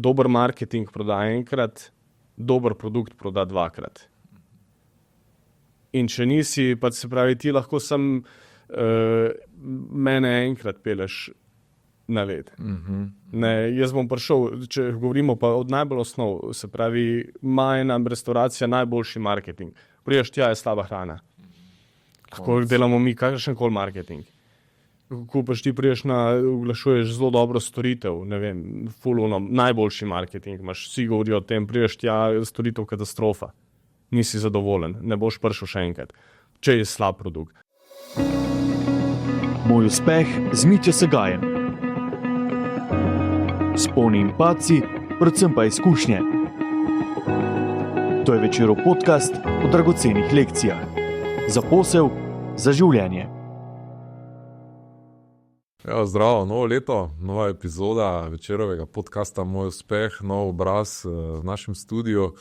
dober marketing proda enkrat, dober produkt proda dvakrat. In če nisi, pa se pravi, ti lahko sam mene enkrat peleš na led. Ne, jaz bom prišel, če govorimo pa od najbolj osnov, se pravi, ima ena restauracija najboljši marketing. Priješ tja, je slaba hrana. Kako delamo mi, kakšenkoli marketing. Kupaš ti priješ oglašuješ zelo dobro storitev, ne vem, najboljši marketing, imaš, vsi govorijo o tem, priješ tja, storitev katastrofa. Nisi zadovoljen, ne boš prišel še enkrat, če je slab produkt. Moj uspeh z Mitjo Segajem. Sponi in padci, predvsem pa izkušnje. To je Večerov podcast o dragocenih lekcijah. Za posel, za življenje. Ja, zdravo, novo leto, nova epizoda Večerovega podcasta Moj uspeh, nov obraz v našem studiu.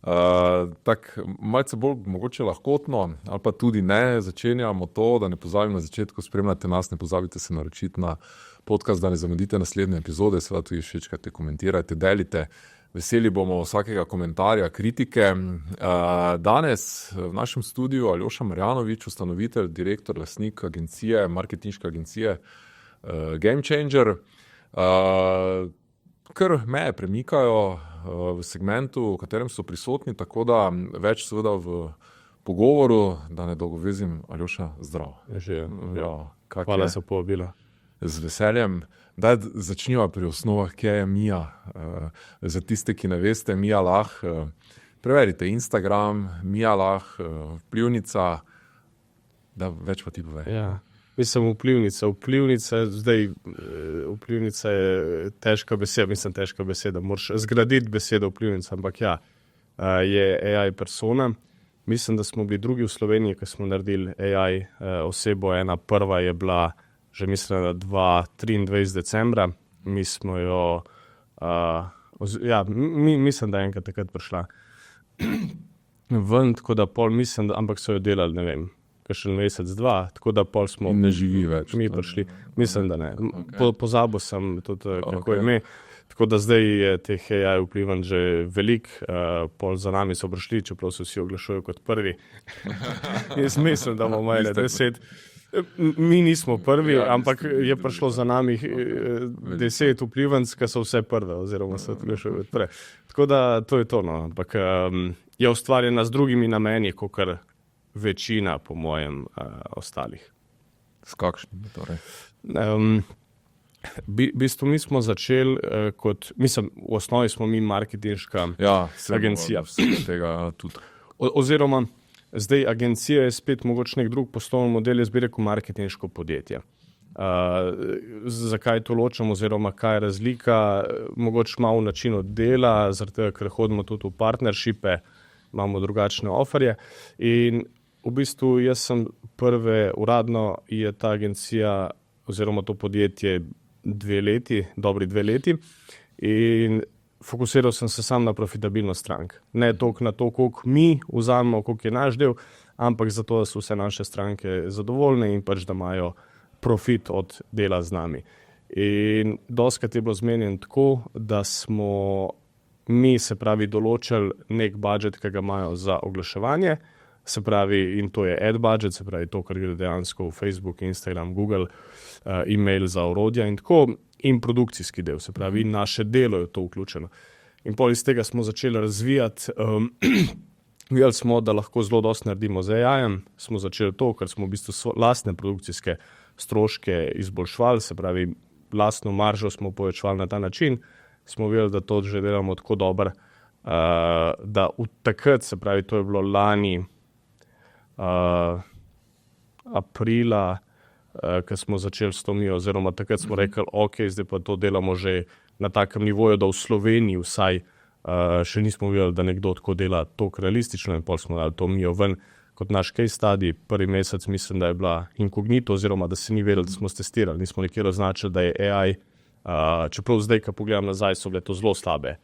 Tako malce bolj mogoče lahkotno, ali pa tudi ne, začenjamo to, da ne pozabim na začetku, spremljate nas, ne pozabite se naročiti na podcast, da ne zamudite naslednje epizode, seveda tudi všečkajte, komentirajte, delite. Veseli bomo vsakega komentarja, kritike. Danes v našem studiu Aljoša Marjanovič, ustanovitelj, direktor, lastnik agencije, marketinške agencije Game Changer. Kar meje premikajo v segmentu, v katerem so prisotni, tako da več seveda v pogovoru, da ne dolgovezim. Aljoša, zdrav. Hvala za povabilo. Z veseljem. Daj začniva pri osnovah, kje je Mija. Za tiste, ki ne veste, Mija Lah, preverite Instagram, Mija Lah, vplivnica, da več pa ti pove. Ja, mislim vplivnica, zdaj vplivnica je težka beseda, moraš zgraditi besedo vplivnica, ampak ja, je AI persona. Mislim, da smo bili drugi v Sloveniji, ki smo naredili AI osebo, ena prva je bila že mislim, da 23. decembra, mi smo jo, mislim, da je enkrat takrat prišla ven, tako da pol mislim, ampak so jo delali, ne vem, kakšen mesec, dva, tako da pol smo ne živi več. Mi prišli, mislim, da ne. Pozabil sem tudi, kako je ime. Tako da zdaj je teh AI vplivan že velik, pol za nami so prišli, čeprav se vsi oglašujejo kot prvi. Jaz mislim, da bomo imeli 10. Mi nismo prvi, ampak je prišlo za nami 10 vplivanc, ki so vse prve, oziroma se oglašujejo kot prve. Tako da to je to, no. Ampak je ustvarjena z drugimi nameni, kakor večina, po mojem, ostalih. S kakšnimi torej? V bistvu mi smo začeli kot, mislim, v osnovi smo mi marketinška agencija. Tega tudi. Oziroma, zdaj agencija je spet mogoče nek drug poslovni model, jaz bi rekel marketinško podjetje. Zakaj to ločimo, oziroma kaj je razlika? Mogoče malo v načinu dela, zaradi tega, ker hodimo tudi v partnershipe, imamo drugačne oferje. In v bistvu jaz sem uradno je ta agencija oziroma to podjetje dobri 2 leti in fokusiral sem se sam na profitabilnost strank. Ne toliko na to, koliko mi vzamemo, koliko je naš del, ampak zato, da so vse naše stranke zadovoljne in pač, da imajo profit od dela z nami. In dostikrat je bilo zmenjeno tako, da smo mi, se pravi, določili nek budžet, ki ga imajo za oglaševanje, se pravi, in to je ad budget, se pravi to, kar gre dejansko v Facebook, Instagram, Google, e-mail za orodja in tako, in produkcijski del, se pravi, in naše delo je to vključeno. In pol iz tega smo začeli razvijati, videli smo, da lahko zelo dosti naredimo z AI-jem, smo začeli to, ker smo v bistvu lastne produkcijske stroške izboljševali, se pravi, lastno maržo smo povečevali na ta način, smo videli, da to že delamo tako dobro, da v takrat, se pravi, to je bilo lani, aprila, ko smo začeli s to Mijo, oziroma takrat smo rekli, ok, zdaj pa to delamo že na takem nivoju, da v Sloveniji vsaj še nismo videli, da nekdo tako dela toliko realistično, in pol smo dali to Mijo ven kot naš case study. Prvi mesec mislim, da je bila inkognito, oziroma da se ni vedeli, da smo testirali, nismo nikjer označili, da je AI, čeprav zdaj, ko pogledam nazaj, so bile to zelo slabe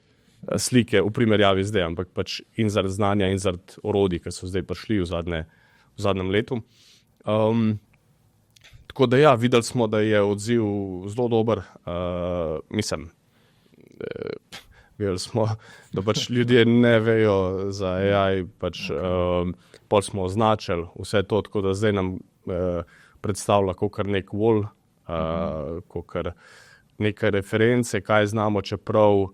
slike v primerjavi zdaj, ampak pač in zaradi znanja in zaradi orodij, ki so zdaj prišli v zadnjem letu. Tako da ja, videli smo, da je odziv zelo dober. Videli smo, da pač ljudje ne vejo za AI, pol smo označili vse to, tako da zdaj nam predstavlja kakor nek wall, kakor neke reference, kaj znamo, čeprav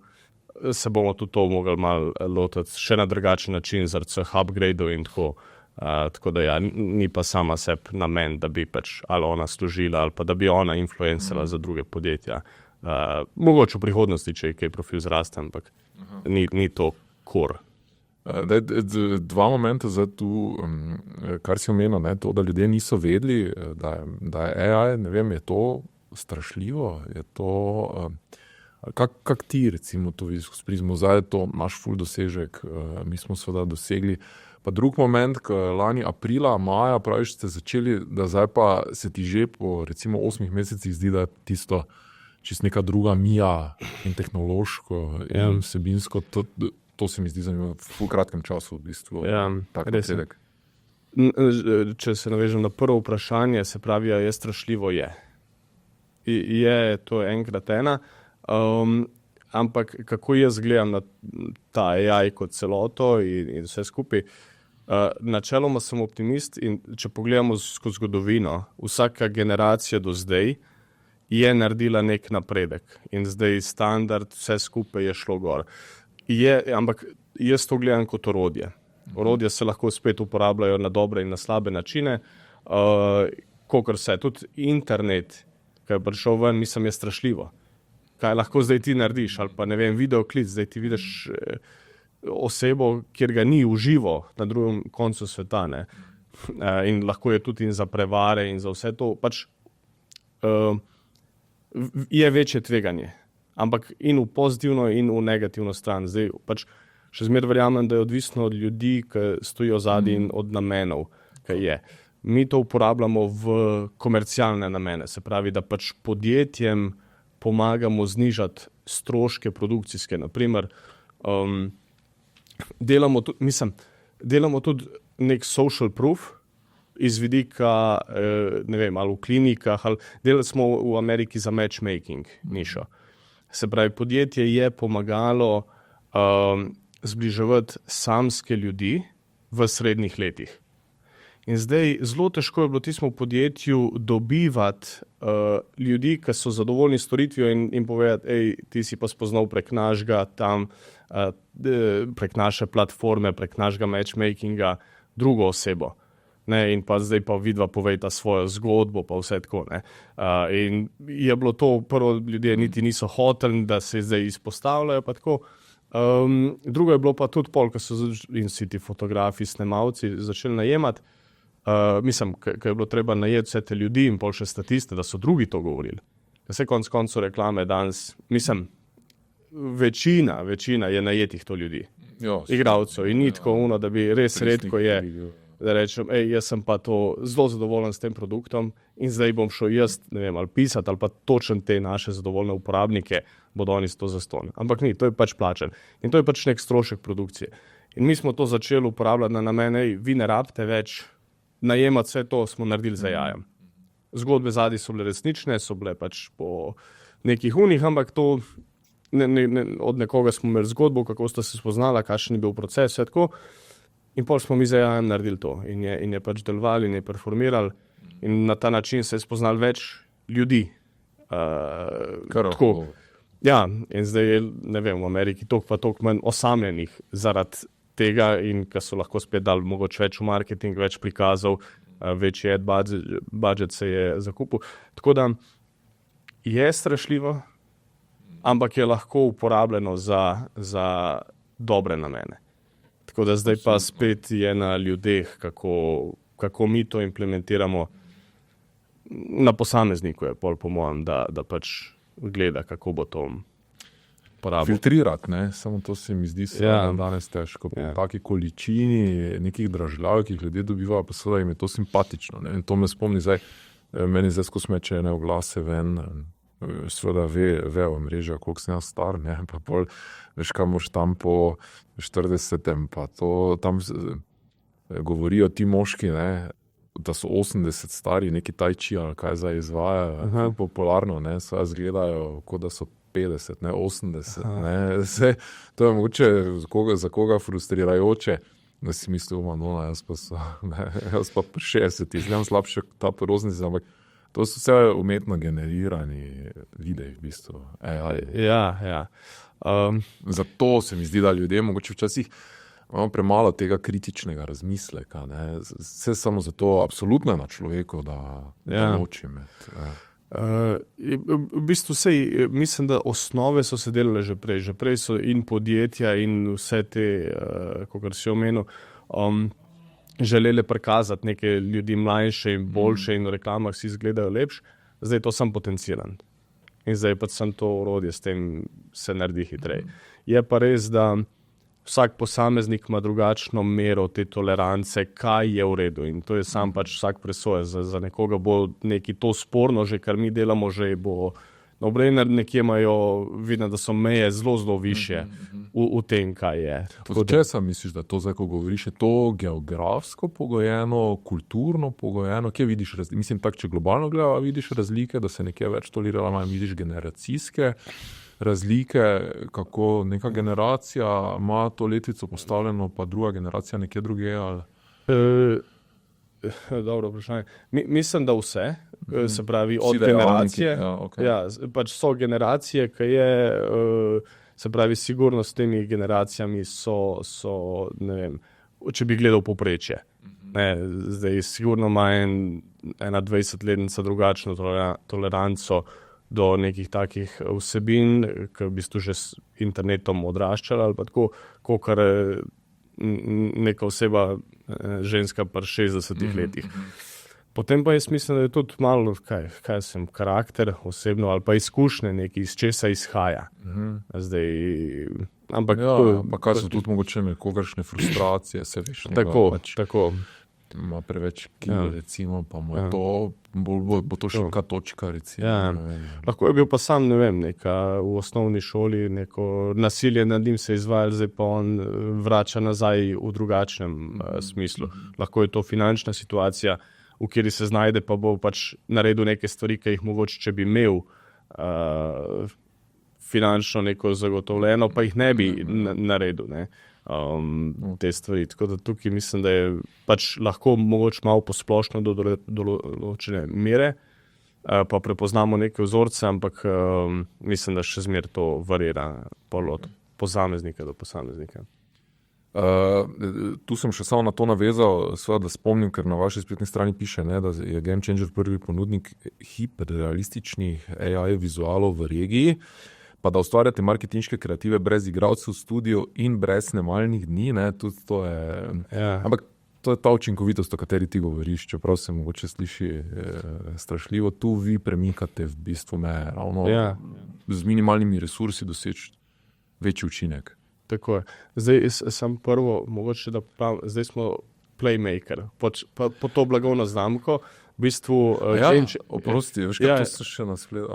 se bomo tudi to mogli malo lotiti še na drugačen način, zaradi vseh upgradeov in tako. Tako da ja, ni pa sama sebi namen, da bi pač ali ona služila, ali pa da bi ona influencala za druge podjetja. Mogoče v prihodnosti, če je kaj profil zraste, ampak ni to core. Dva momenta za tu, kar si omenil, ne, to, da ljudje niso vedeli, da je AI, ne vem, je to strašljivo, je to, kak ti recimo to vidiš s prizmo, zdaj je to, imaš ful dosežek, mi smo seveda dosegli, pa drug moment, lani aprila, maja, praviš, ste začeli, da zdaj pa se ti že po recimo 8 mesecih zdi, da je tisto čist neka druga mija in tehnološko in vsebinsko, to se mi zdi zanimivo v kratkem času v bistvu. Ja, tak res je. napredek. Če se navežem na prvo vprašanje, se pravi, je strašljivo je. Je to enkrat ena, ampak kako jaz gledam na ta AI kot celoto in vse skupaj, načeloma sem optimist in če pogledamo skozi zgodovino, vsaka generacija do zdaj je naredila nek napredek in zdaj standard, vse skupaj je šlo gor. Ampak jaz to gledam kot orodje. Orodja se lahko spet uporabljajo na dobre in na slabe načine, kakor se. Tudi internet, ki je prišel ven, mislim, je strašljivo. Kaj lahko zdaj ti narediš, ali pa ne vem, videoklic, zdaj ti vidiš osebo, kjer ga ni uživo na drugem koncu sveta, ne. In lahko je tudi in za prevare in za vse to, pač je večje tveganje, ampak in v pozitivno in v negativno stran. Zdaj pač še zmeraj verjamem, da je odvisno od ljudi, ki stojijo zadaj in od namenov, ki je. Mi to uporabljamo v komercialne namene, se pravi, da pač podjetjem pomagamo znižati stroške produkcijske. Naprimer, delamo tudi nek social proof iz vidika, ne vem, ali v klinikah, ali delali smo v Ameriki za matchmaking nišo. Se pravi, podjetje je pomagalo zbliževati samske ljudi v srednjih letih. In zdaj zelo težko je bilo tismu podjetju dobivati ljudi, ki so zadovoljni s storitvijo in povedati, ti si pa spoznal prek našega tam, prek naše platforme, prek našega matchmakinga drugo osebo. Ne, in pa zdaj pa vidva povejta svojo zgodbo, pa vse tako. Ne. In je bilo to, prvo ljudje niti niso hoteli, da se zdaj izpostavljajo, pa tako. Drugo je bilo pa tudi pol, ko so in si ti fotografi, snemalci začeli najemati. Ko je bilo treba najeti vse te ljudi in pol še statiste, da so drugi to govorili. Vse konc koncev reklame danes, večina je najetih to ljudi. Igralcev in ni tako ono, da bi res redko je, da rečem, jaz sem pa to zelo zadovoljen s tem produktom in zdaj bom šel jaz, ne vem, ali pisati, ali pa točen te naše zadovoljne uporabnike, bodo oni to zastonj. Ampak ni, to je pač plačen. In to je pač nek strošek produkcije. In mi smo to začeli uporabljati na namen, vi ne rabite več najemati, vse to smo naredili za jajem. Zgodbe zadaj so bile resnične, so bile pač po nekih unih, ampak to od nekoga smo imeli zgodbo, kako sta se spoznala, kakšen je bil proces, vse tako. In pol smo mi za jajem naredili to. In je pač delovali in je performirali in na ta način se je spoznali več ljudi. Tako. Ja, in zdaj je, ne vem, v Ameriki toliko manj osamljenih zaradi tega in ko so lahko spet dali mogoče več v marketing, več prikazov, večji ad budget se je zakupil. Tako da je strašljivo, ampak je lahko uporabljeno za dobre namene. Tako da zdaj pa spet je na ljudeh, kako mi to implementiramo. Na posamezniku je pol po mojem, da pač gleda, kako bo to porabil. Filtrirati, ne? Samo to se mi zdi danes težko. Po taki količini nekih dražljav, ki jih ljudje dobivajo, pa seveda jim je to simpatično. Ne? In to me spomni zdaj, meni zdaj skozi meče ene oglase ven, seveda ve o mrežah, koliko sem jaz star, ne? Pa pol, veš, kaj moš tam po 40, pa to tam govorijo ti moški, ne? da so 80 stari, neki tai chi ali kaj zdaj izvajajo, popularno, ne, sva izgledajo, kot da so 50, ne, 80, ne, vse, to je mogoče za koga frustrirajoče, da si mislil, jaz pa pri 60, izgledam slabše kot ta proznici, ampak to so vse umetno generirani videi, v bistvu. Ja. Zato se mi zdi, da ljudje mogoče včasih imamo premalo tega kritičnega razmisleka, ne. Vse samo zato, absolutno je na človeku, da loči med. V bistvu mislim, da osnove so se delale že prej. Že prej so in podjetja in vse te, kakor si omenil, želeli prikazati neke ljudi mlajše in boljše in v reklamah si izgledajo lepše. Zdaj je to sam potenciran. In zdaj pa samo to orodje s tem se naredi hitreje. Je pa res, da vsak posameznik ima drugačno mero te tolerance, kaj je v redu. In to je sam pač vsak presoja. Za nekoga bo nekaj to sporno, že kar mi delamo, že bo no-brainer, nekje imajo, vidim, da so meje zelo višje v tem, kaj je. Česa misliš, da to zdaj, ko govoriš, je to geografsko pogojeno, kulturno pogojeno? Kje vidiš razlike? Mislim, tako, če globalno gledamo, vidiš razlike, da se nekje več tolerira, manj vidiš generacijske razlike, kako neka generacija ima to letvico postavljeno, pa druga generacija nekje druge, ali? Dobro vprašanje. Mislim, da vse, se pravi od generacije. Pač so generacije, ki je, se pravi, sigurno s temi generacijami so, ne vem, če bi gledal povprečje. Zdaj sigurno ima ena 20-letnica drugačno toleranco do nekih takih vsebin, ki v bistvu že s internetom odraščala ali pa tako, kakor neka oseba, ženska pri 60 letih. Potem pa jaz mislim, da je tudi malo, kaj sem, karakter osebno ali pa izkušnje neki, iz česa izhaja. Zdaj, ampak... pa kaj so tudi mogoče nekogaršne frustracije, se veš. Tako. Ima preveč kil, recimo, pa mu je to, bo to še neka točka, recimo. Lahko je bil pa sam, ne vem, v osnovni šoli, neko nasilje nad njim se izvajalo, zdaj pa on vrača nazaj v drugačnem smislu. Lahko je to finančna situacija, v kateri se znajde, pa bo pač naredil neke stvari, ki jih mogoče, če bi imel finančno neko zagotovljeno, pa jih ne bi naredil, ne. Te stvari. Tako da tukaj mislim, da je pač lahko mogoče malo posplošno do določene mere, pa prepoznamo neke vzorce, ampak mislim, da še zmeraj to varira od posameznika do posameznika. Tu sem še samo na to navezal, da spomnim, ker na vaši spletni strani piše, ne, da je Game Changer prvi ponudnik hiperrealističnih AI vizualov v regiji, pa da ustvarjate marketinške kreative brez igralcev v studiu in brez snemalnih dni, ne, tudi to je... Ampak to je ta učinkovitost, o kateri ti govoriš, čeprav se mogoče sliši strašljivo, tu vi premikate v bistvu ravno z minimalnimi resursi doseči večji učinek. Tako je. Zdaj sem prvo, mogoče da pravim, zdaj smo Playmaker, po to blagovno znamko, v bistvu... oprosti, veš, kaj to so še na spletu,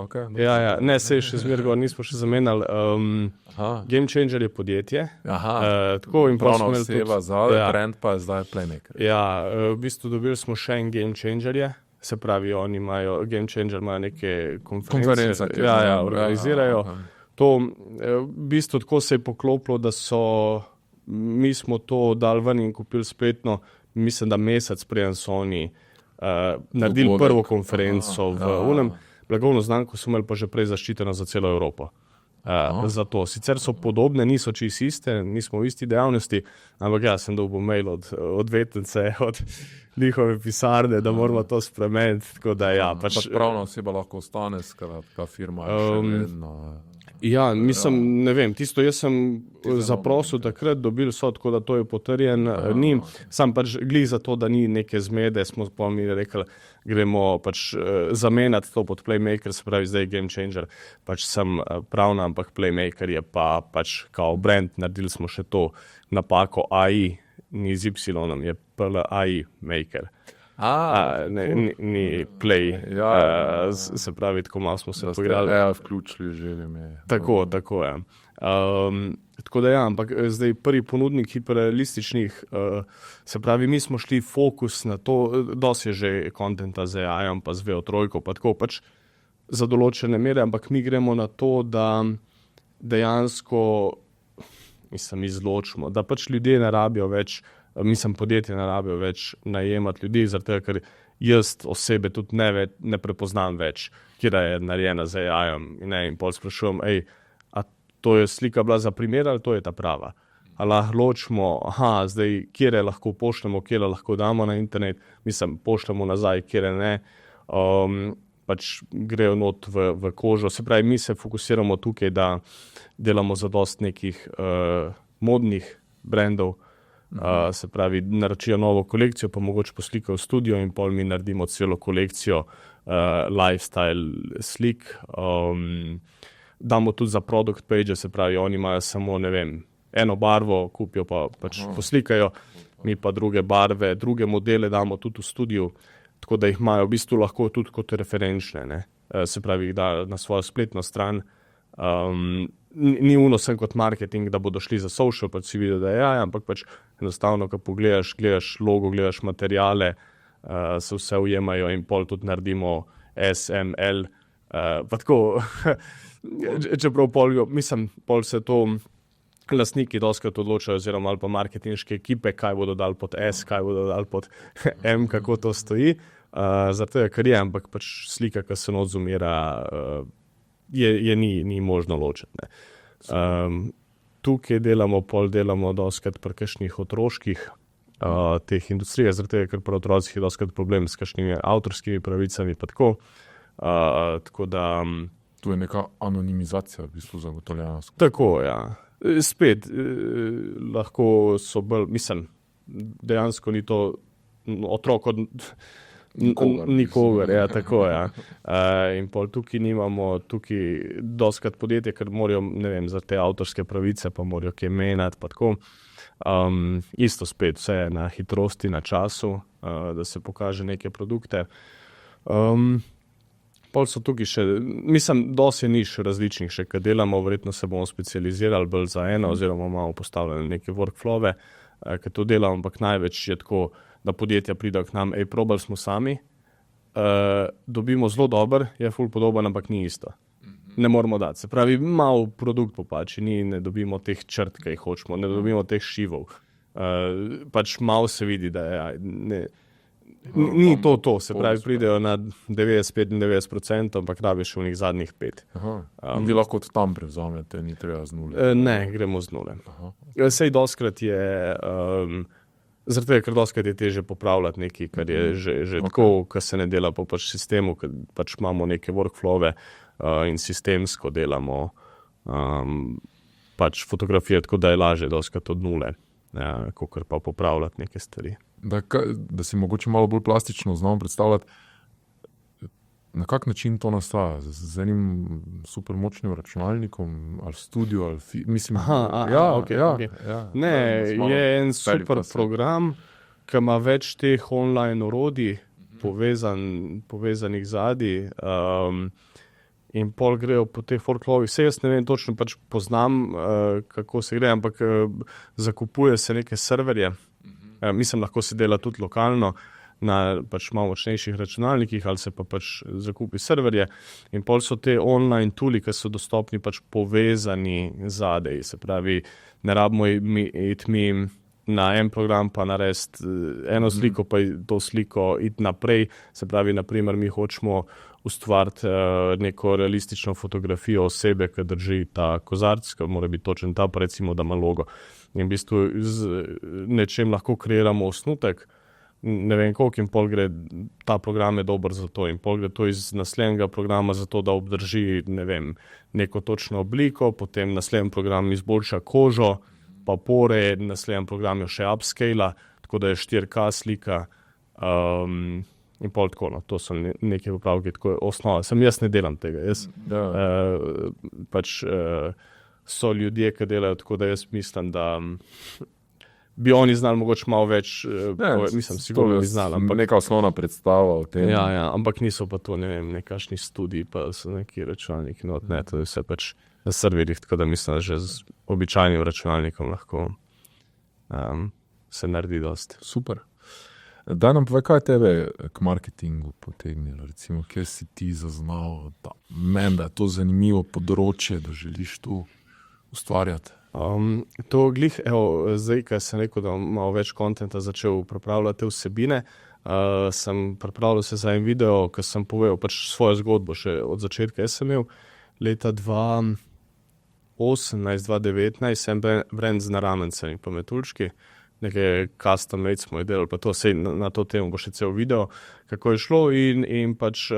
ne, sej še zmeraj, nismo še zamenjali. Game Changer je podjetje. Tako in pravna oseba za brand, pa je zdaj Playmaker. V bistvu dobili smo še en Game Changerje, se pravi, oni imajo, Game Changer imajo neke konference. Organizirajo. To, v bistvu tako se je poklopilo, da mi smo to dali ven in kupili spletno, mislim, da mesec preden so oni naredili prvo konferenco v unem. Blagovno znamko so imeli pa že prej zaščiteno za celo Evropo. Zato. Sicer so podobne, niso čisto iste, nismo v isti dejavnosti, ampak sem dobil mail od odvetnice, od njihove pisarne, da moramo to spremeniti. Tako da pač pravna oseba lahko ostane, skratka firma je še vedno... mislim, ne vem, tisto jaz sem zaprosil takrat, dobil so, tako da to je potrjen njim, sam pač glih za to, da ni neke zmede, smo pa mi rekli, gremo pač zamenjati to pod Playmaker, se pravi zdaj Game Changer, pač sem pravna, ampak Playmaker je pa pač kao brand, naredili smo še to napako AI, ni z Y, je PLAI Maker. ni play. Se pravi, tako malo smo se poigrali. Vključili že ime. Tako, ja. Tako da ja, ampak zdaj prvi ponudnik hiperrealističnih, se pravi, mi smo šli fokus na to, dosti je že kontenta z AI-om, pa z VO3, pa tako pač za določene mere, ampak mi gremo na to, da dejansko izločimo, da pač ljudje ne rabijo več, podjetje ne rabijo več najemati ljudi, zaradi tega, ker jaz osebe tudi ne prepoznam več, kjer je narejena z AI-om in pol sprašujem, a to je slika bila za primer ali to je ta prava? A lahko ločimo, zdaj, kjer lahko pošljemo, kjer lahko damo na internet, pošljemo nazaj, kjer ne, pač grejo not v kožo. Se pravi, mi se fokusiramo tukaj, da delamo za dosti nekih modnih brandov, se pravi, naročijo novo kolekcijo, pa mogoče poslikajo v studio in pol mi naredimo celo kolekcijo lifestyle slik. Damo tudi za product page, se pravi, oni imajo samo, eno barvo, kupijo pa pač poslikajo, mi pa druge barve, druge modele damo tudi v studiu, tako da jih imajo v bistvu lahko tudi kot referenčne, se pravi, jih da na svojo spletno stran. Ni sem kot marketing, da bodo šli za social, pač si videl, da je ampak pač enostavno, ko pogledaš logo, gledaš materijale, se vse ujemajo in pol tudi naredimo SML, pa tako, čeprav pol se to lastniki doskrat odločajo, oziroma ali pa marketinške ekipe, kaj bodo dali pod S, kaj bodo dali pod M, kako to stoji, zato je, ker je, ampak pač slika, ki se odzumira, ni možno ločiti. Tukaj delamo doskrat pri kakšnih otroških teh industrij, zato je, ker pri otrocih je doskrat problem s kakšnimi avtorskimi pravicami, pa tako. Tako da... Tu je neka anonimizacija v bistvu zagotovljena. Tako, ja. Spet, lahko so bolj, dejansko ni to otrok od nikogar, ja, tako, ja. In pol tukaj nimamo, doskrat podjetje, ker morajo, za te avtorske pravice, pa morajo kaj menjati, pa tako. Isto spet, vse je na hitrosti, na času, da se pokaže neke produkte. Pol so tukaj še, dosti je niš različnih še, kaj delamo, verjetno se bomo specializirali bolj za eno, oziroma malo postavljali neke workflowe, kaj to delamo, ampak največ je tako, da podjetja pridejo k nam, probali smo sami, dobimo zelo dober, je ful podoben, ampak ni isto. Ne moramo dati, se pravi, malo produkt popači, ne dobimo teh črt, kaj hočemo, ne dobimo teh šivov. Pač malo se vidi, da je, ni to, se pravi, pridejo na 95-90%, ampak rabiš v njih zadnjih 5. Vi lahko tudi tam prevzamete, ni treba z nule? Ne, gremo z nule. Sej doskrat je, zato je, ker doskrat je teže popravljati nekaj, kar je že tako, kar se ne dela po pač sistemu, ker pač imamo neke workflowe in sistemsko delamo pač fotografije, tako da je lažje doskrat od nule, kakor pa popravljati neke stvari. Da si mogoče malo bolj plastično znamo predstavljati, na kak način to nastaja? Z enim super močnim računalnikom ali studio, ali okay. Ne, je en super program, ki ima več teh online orodij povezanih zadaj, in pol grejo po teh workflowih. Jaz ne vem točno, pač poznam, kako se gre, ampak zakupuje se neke serverje. Lahko se dela tudi lokalno na pač malo močnejših računalnikih ali se pa pač zakupi serverje in pol so te online tooli, ki so dostopni pač povezani zadej. Se pravi, ne rabimo iti mi na en program pa narediti eno sliko, pa to sliko iti naprej. Se pravi, naprimer, mi hočemo ustvariti neko realistično fotografijo osebe, ki drži ta kozarc, ki mora biti točen ta, pa recimo, da ima logo. In v bistvu z nečem lahko kreiramo osnutek, ne vem koliko in pol gre, ta program je dober za to in pol gre to iz naslednjega programa za to, da obdrži, neko točno obliko, potem naslednji program izboljša kožo, pa pore, naslednji program jo še upscala, tako da je 4K slika in pol tako, to so neke popravke, tako je osnova. Jaz ne delam tega, pač so ljudje, ki delajo, tako da jaz mislim, da bi oni znali mogoče malo več, mislim, sigurno bi znali. Ampak neka osnovna predstava o tem. Ja, ampak niso pa to, ne vem, nekakšni študiji, pa so neki računalniki, no, ne, to je vse pač na serverjih, tako da mislim, da že z običajnim računalnikom lahko se naredi dosti. Super. Daj nam povej, kaj tebe k marketingu potegnilo, recimo, kje si ti zaznal, da je to zanimivo področje, da želiš tu ustvarjati? To glih, zdaj, kaj sem rekel, da malo več kontenta začel pripravljati te vsebine, sem pripravljal se za en video, ko sem povedal pač svojo zgodbo še od začetka. Jaz sem imel leta 2018-2019 sem brand z naramencami pa metuljčki, neke custom made smo je delali, pa to sej na to temo bo še cel video, kako je šlo in pač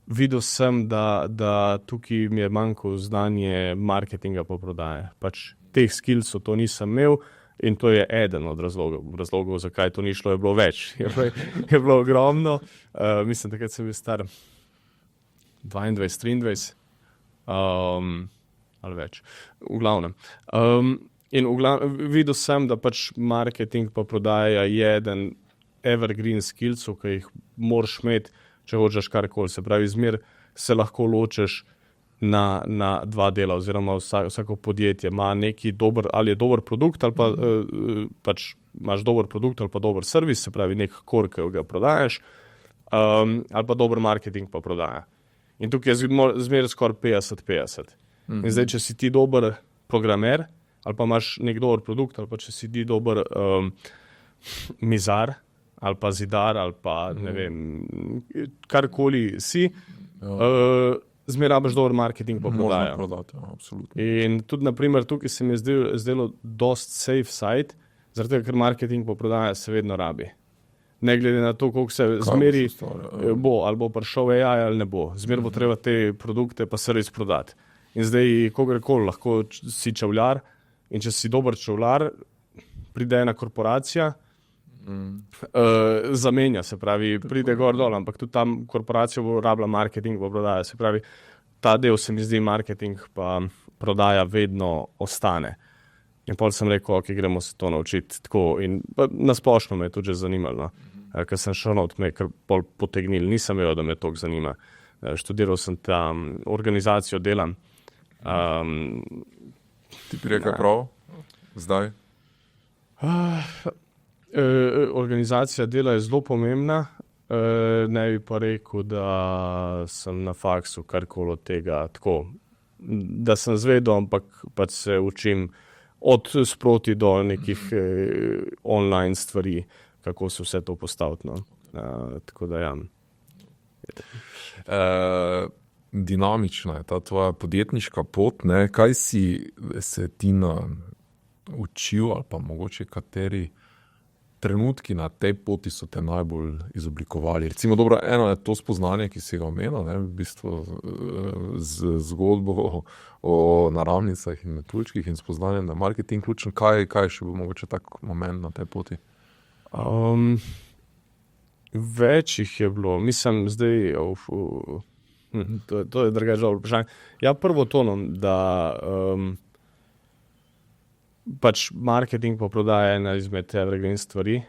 videl sem, da tukaj mi je manjko znanje marketinga po prodaje. Pač teh skillsov to nisem imel in to je eden od razlogov, zakaj to ni šlo, je bilo več. Je bilo ogromno. Mislim, takrat sem bil star 22-23 ali več. V glavnem. Videl sem, da pač marketing pa prodaja je eden evergreen skillsov, ki jih moraš imeti, če hočeš karkoli. Se pravi, zmer se lahko ločeš na dva dela, oziroma vsako podjetje ima neki dober, ali je dober produkt, ali pa pač imaš dober produkt, ali pa dober servis, se pravi nek core, ki ga prodajaš, ali pa dober marketing pa prodaja. In tukaj je zmer skoraj 50-50. In zdaj, če si ti dober programer, ali pa imaš nek dober produkt, ali pa če si ti dober mizar, ali pa zidar, ali pa ne vem, karkoli si, zmer rabiš dober marketing pa prodaja. In tudi, naprimer, tukaj se mi je zdelo dost safe side, zato ker marketing pa prodaja se vedno rabi. Ne glede na to, koliko se zmeri bo, ali bo prišel AI ali ne bo. Zmer bo treba te produkte pa se res prodati. In zdaj, kogarkoli, lahko si čevljar, in če si dober čevljar, pride ena korporacija, zamenja, se pravi, pride gor dol, ampak tudi tam korporacija bo rabila marketing pa prodaja. Se pravi, ta del se mi zdi marketing pa prodaja vedno ostane. In pol sem rekel, ok, gremo se to naučiti tako. In nasplošno me je tudi že zanimalo. Ker sem šel not, me je kar pol potegnil. Nisem vedel, da me to zanima. Študiral sem tam organizacijo dela. Ti bi rekel prav? Zdaj? Organizacija dela je zelo pomembna. Ne bi pa rekel, da sem na faksu karkoli od tega tako, da sem zvedel, ampak pač se učim od sproti do nekih online stvari, kako se vse to postaviti. No. Tako da ja. Dinamična je ta tvoja podjetniška pot, ne? Kaj si se ti naučil ali pa mogoče kateri trenutki na tej poti so te najbolj izoblikovali? Recimo, dobro, eno je to spoznanje, ki si ga omenil, ne? V bistvu z zgodbo o naravnicah in metuljčkih in spoznanjem, da je marketing ključen. Kaj še bo mogoče tak moment na tej poti? Več jih je bilo. Mislim, zdaj to je drugače vprašanje. Ja, prvo tono, da pač marketing pa prodaja ena izmed evergreen stvari.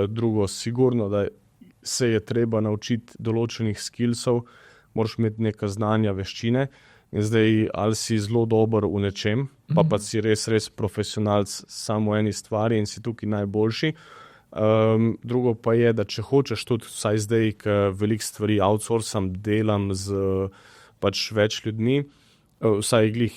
Drugo, sigurno, da se je treba naučiti določenih skillsov, moraš imeti neka znanja, veščine. In zdaj, ali si zelo dober v nečem, pa si res profesionalc samo v eni stvari in si tukaj najboljši. Drugo pa je, da če hočeš tudi vsaj zdaj, ko veliko stvari outsourcam, delam z pač več ljudmi, vsaj glih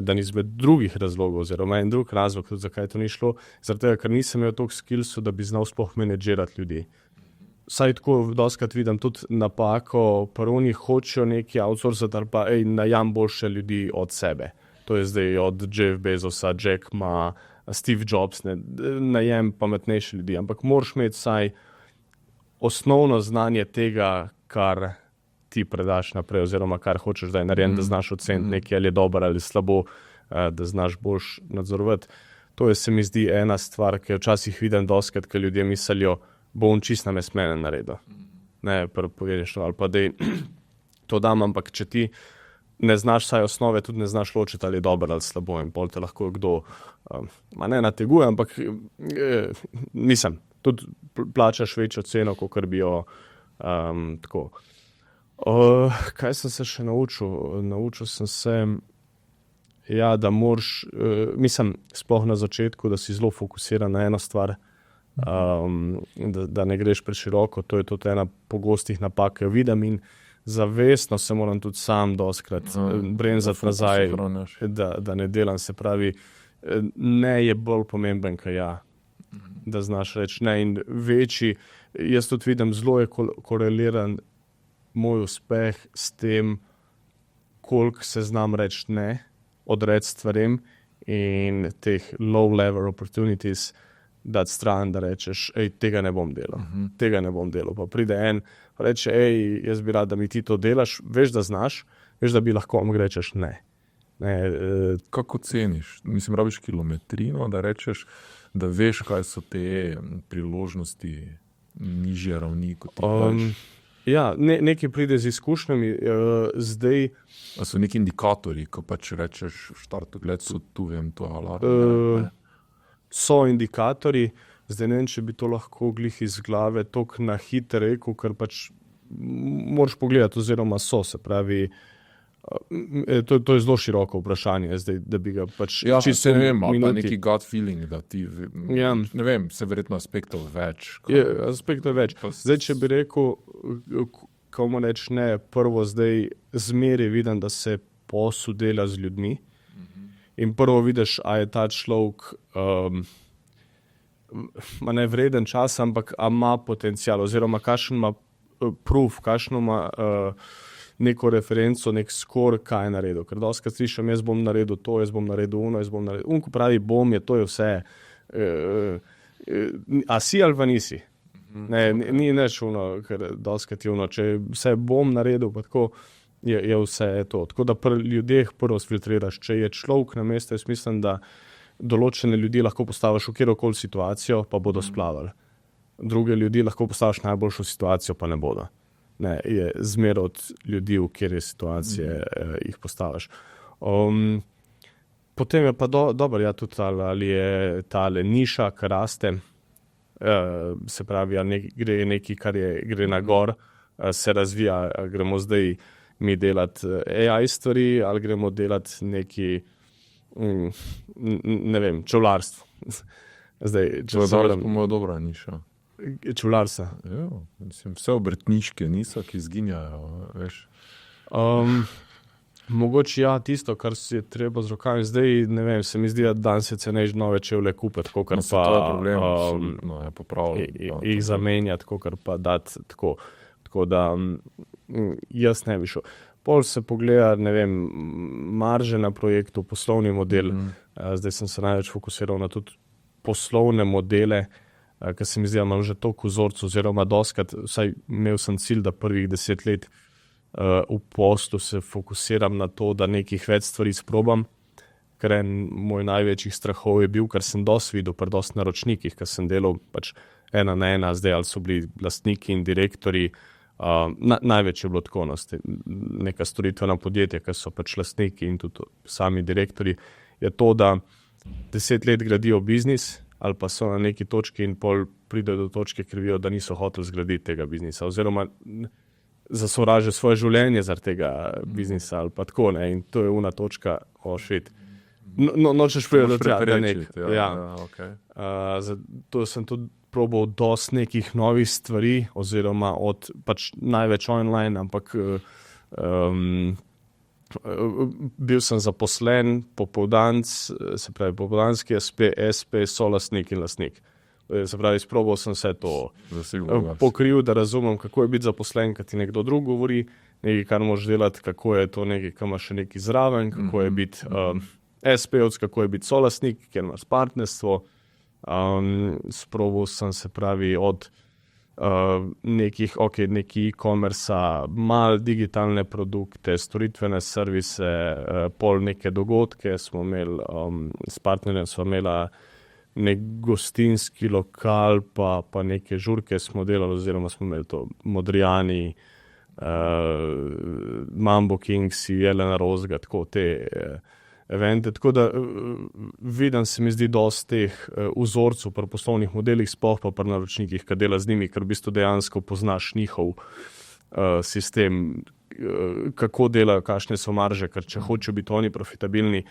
dan izmed drugih razlogov, oziroma en drug razlog, tudi zakaj to ni šlo, zaradi tega, ker nisem imel toliko skillsov, da bi znal sploh menedžirati ljudi. Vsaj tako dostikrat vidim tudi napako, prvoni hočejo neki outsourcati ali pa najam boljše ljudi od sebe. To je zdaj od Jeff Bezosa, Jack Ma, Steve Jobs, najem pametnejše ljudi, ampak moraš imeti vsaj osnovno znanje tega, kar ti predaš naprej, oziroma kar hočeš, da je narejen, da znaš oceniti nekaj, ali je dobro ali slabo, da znaš boljš nadzorovati. To je, se mi zdi, ena stvar, ki jo včasih vidim dostikrat, ker ljudje mislijo, bo on čisto namestmene naredil. Ne, pogledaš to, ali pa da to dam, ampak če ti ne znaš vsaj osnove, tudi ne znaš ločiti, ali je dobro ali slabo in pol te lahko kdo ne nateguje, ampak nisem. Tudi plačaš večjo ceno, kot bi jo tako. Kaj sem se še naučil? Naučil sem se, da moraš, mislim, sploh na začetku, da si zelo fokusiran na eno stvar, da ne greš preširoko. To je tudi ena pogostih napak, ki jo vidim in zavestno se moram tudi sam dostkrat bremzati nazaj, da ne delam. Se pravi, ne je bolj pomemben, kaj ja, da znaš reči ne. In večji, jaz tudi vidim, zelo je koreliran moj uspeh s tem, koliko se znam reči ne, odreči stvarem in teh low level opportunities dati stran, da rečeš, tega ne bom delal, tega ne bom delal. Pa pride en, pa reče, jaz bi rad, da mi ti to delaš, veš, da znaš, veš, da bi lahko, ampak rečeš ne. Kako ceniš? Mislim, rabiš kilometrino, da rečeš, da veš, kaj so te priložnosti nižje ravni, kot ti veš. Ja, nekaj pride z izkušnjami, zdaj... A so neki indikatorji, ko pač rečeš, štartu, gled, so tu, vem, to alarm. So indikatorji, zdaj ne vem, če bi to lahko glih iz glave toliko na hitro rekel, ker pač moraš pogledati, oziroma se pravi, to je zelo široko vprašanje, zdaj, da bi ga pač... Ja, se ne vem, pa neki gut feeling, da ti, ne vem, se verjetno aspektov več. Aspektov več. Zdaj, če bi rekel, komu reči ne, prvo zdaj zmeri vidim, da se posel dela z ljudmi in prvo vidiš, a je ta človek ne vreden čas, ampak a ima potencial, oziroma kakšen ima proof, kakšno ima neko referenco, nek skor, kaj je naredil. Ker dostakrat slišim, jaz bom naredil to, jaz bom naredil ono, jaz bom naredil. Ko pravi bom, to je vse. A si ali pa nisi? Ni nič ono, ker dostakrat je ono, če vse bom naredil, pa tako je vse to. Tako da pri ljudeh prvo sfiltriraš. Če je človek na mestu, jaz mislim, da določene ljudi lahko postaviš v kjerokoli situacijo, pa bodo splavali. Druge ljudi lahko postaviš najboljšo situacijo, pa ne bodo. Ne, je zmer od ljudi, v kjer situacije jih postaviš. Potem je pa dobro, ja, tudi ali je tale niša, ki raste, se pravi, gre nekaj, kar gre na gor, se razvija, gremo zdaj mi delati AI stvari, ali gremo delati neki, ne vem, čevljarstvo. Zdaj, čevljarstvo je dobra niša. Čevljarstva. Ja, mislim, vse obrtniške niso, ki izginjajo, veš. Mogoče ja, tisto, kar si je treba z rokami. Zdaj, ne vem, se mi zdi, da danes je cenež nove čevlje kupiti, tako kar pa je popravljeno. Jih zamenjati, tako kar pa dati tako. Tako da jaz ne bi šel. Pol se pogleda, ne vem, marže na projektu, poslovni model. Zdaj sem se največ fokusiral na tudi poslovne modele, ker se mi zdi, da imam že toliko vzorcev, oziroma doskrat, vsaj imel sem cilj, da prvih 10 let v poslu se fokusiram na to, da nekih več stvari sprobam, ker en moj največjih strahov je bil, ker sem dosti videl pri dosti naročnikih, ker sem delal pač 1 na 1, zdaj ali so bili lastniki in direktori, največ je bilo tako, neka storitvena podjetja, ki so pač lastniki in tudi sami direktori, je to, da 10 let gradijo biznis, ali pa so na neki točki in pol pridejo do točke, ker vidijo, da niso hoteli zgraditi tega biznisa, oziroma zasovražijo svoje življenje zaradi tega biznisa, ali pa tako, ne, in to je una točka, shit. Nočeš priti do tega, da nek. Zato sem tudi probal dosti nekih novih stvari, oziroma od pač največ online, ampak bil sem zaposlen, popoldanc, se pravi popoldanski SP, solastnik in lastnik. Se pravi, sprobal sem vse to pokril, da razumem, kako je biti zaposlen, kad ti nekdo drug govori, nekaj, kar moraš delati, kako je to nekaj, kar imaš še nekaj zraven, kako je biti SP-ovc, kako je biti solastnik, kjer imaš partnerstvo. Sprobal sem, se pravi, od nekih e-commerce, mal digitalne produkte, storitvene servise, pol neke dogodke smo imeli, s partnerjem smo imeli nek gostinski lokal, pa neke žurke smo delali, oziroma smo imeli to Modrijani, Mambo Kings, Jelena Rozga, tako te evente. Tako da vidim, se mi zdi dosti teh vzorcev pri poslovnih modelih, sploh pa pri naročnikih, ki dela z njimi, ker v bistvu dejansko poznaš njihov sistem, kako delajo, kakšne so marže, ker če hočejo biti oni profitabilni,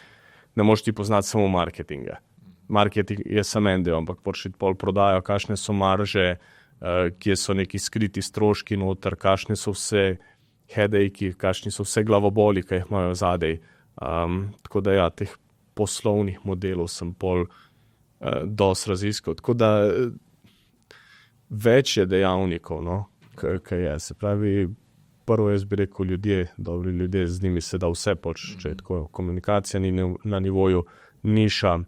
ne moreš ti poznati samo marketinga. Marketing je samo en del, ampak početi pol prodajo, kakšne so marže, kje so neki skriti stroški noter, kakšne so vse headache, kakšni so vse glavoboli, ki jih imajo zadej. Tako da ja, teh poslovnih modelov sem pol dosti raziskal. Tako da več je dejavnikov, no, kaj je. Se pravi, prvo jaz bi rekel ljudje, dobri ljudje, z njimi se da vse početi, tako komunikacija ni na nivoju niša,